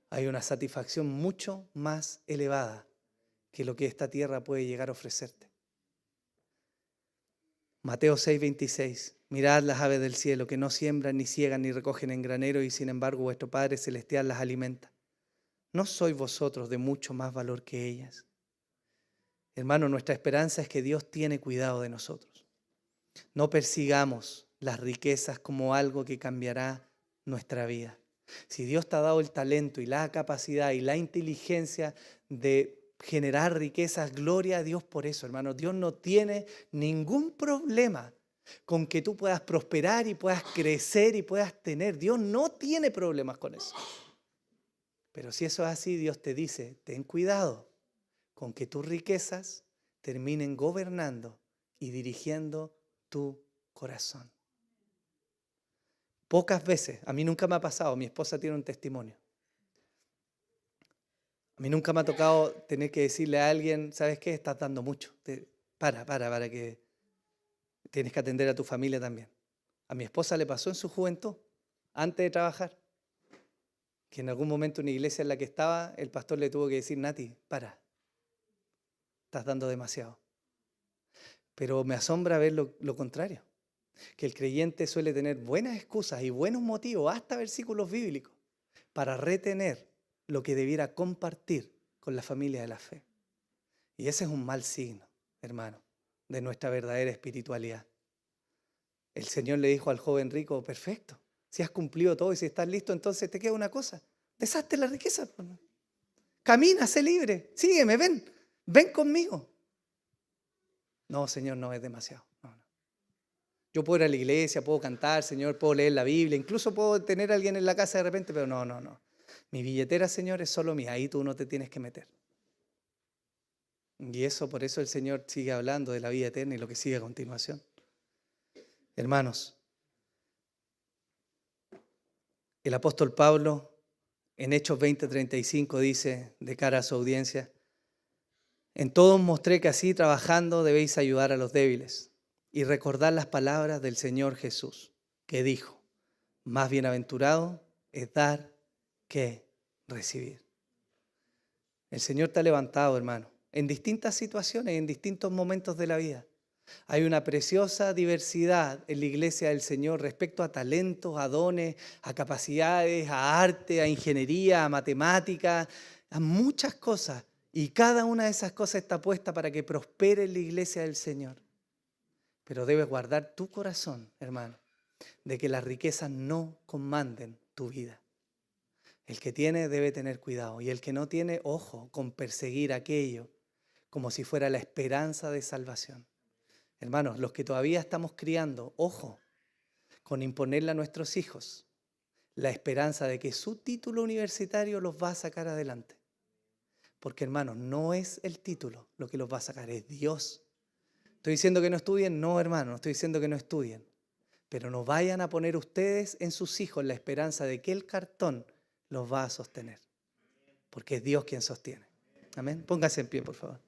Hay una satisfacción mucho más elevada que lo que esta tierra puede llegar a ofrecerte. Mateo 6:26, mirad las aves del cielo que no siembran, ni ciegan, ni recogen en granero, y sin embargo vuestro Padre Celestial las alimenta. ¿No sois vosotros de mucho más valor que ellas? Hermano, nuestra esperanza es que Dios tiene cuidado de nosotros. No persigamos las riquezas como algo que cambiará nuestra vida. Si Dios te ha dado el talento y la capacidad y la inteligencia de generar riquezas, gloria a Dios por eso, hermano. Dios no tiene ningún problema con que tú puedas prosperar y puedas crecer y puedas tener. Dios no tiene problemas con eso. Pero si eso es así, Dios te dice, ten cuidado con que tus riquezas terminen gobernando y dirigiendo tu corazón. Pocas veces, a mí nunca me ha pasado, mi esposa tiene un testimonio. A mí nunca me ha tocado tener que decirle a alguien, ¿sabes qué? Estás dando mucho. Para que tienes que atender a tu familia también. A mi esposa le pasó en su juventud, antes de trabajar, que en algún momento en una iglesia en la que estaba, el pastor le tuvo que decir, Nati, estás dando demasiado. Pero me asombra ver lo contrario, que el creyente suele tener buenas excusas y buenos motivos, hasta versículos bíblicos, para retener lo que debiera compartir con la familia de la fe. Y ese es un mal signo, hermano, de nuestra verdadera espiritualidad. El Señor le dijo al joven rico, perfecto, si has cumplido todo y si estás listo, entonces te queda una cosa, deshazte la riqueza. Camina, sé libre, sígueme, ven conmigo. No, Señor, no, es demasiado. No. Yo puedo ir a la iglesia, puedo cantar, Señor, puedo leer la Biblia, incluso puedo tener a alguien en la casa de repente, pero no. Mi billetera, Señor, es solo mía, ahí tú no te tienes que meter. Y por eso el Señor sigue hablando de la vida eterna y lo que sigue a continuación. Hermanos, el apóstol Pablo En Hechos 20:35 dice, de cara a su audiencia, en todo os mostré que así trabajando debéis ayudar a los débiles y recordar las palabras del Señor Jesús, que dijo, más bienaventurado es dar que recibir. El Señor te ha levantado, hermano, en distintas situaciones, en distintos momentos de la vida. Hay una preciosa diversidad en la iglesia del Señor respecto a talentos, a dones, a capacidades, a arte, a ingeniería, a matemática, a muchas cosas. Y cada una de esas cosas está puesta para que prospere en la iglesia del Señor. Pero debes guardar tu corazón, hermano, de que las riquezas no comanden tu vida. El que tiene debe tener cuidado y el que no tiene, ojo, con perseguir aquello como si fuera la esperanza de salvación. Hermanos, los que todavía estamos criando, ojo, con imponerle a nuestros hijos la esperanza de que su título universitario los va a sacar adelante. Porque, hermanos, no es el título lo que los va a sacar, es Dios. ¿Estoy diciendo que no estudien? No, hermano, no estoy diciendo que no estudien. Pero no vayan a poner ustedes en sus hijos la esperanza de que el cartón los va a sostener. Porque es Dios quien sostiene. Amén. Póngase en pie, por favor.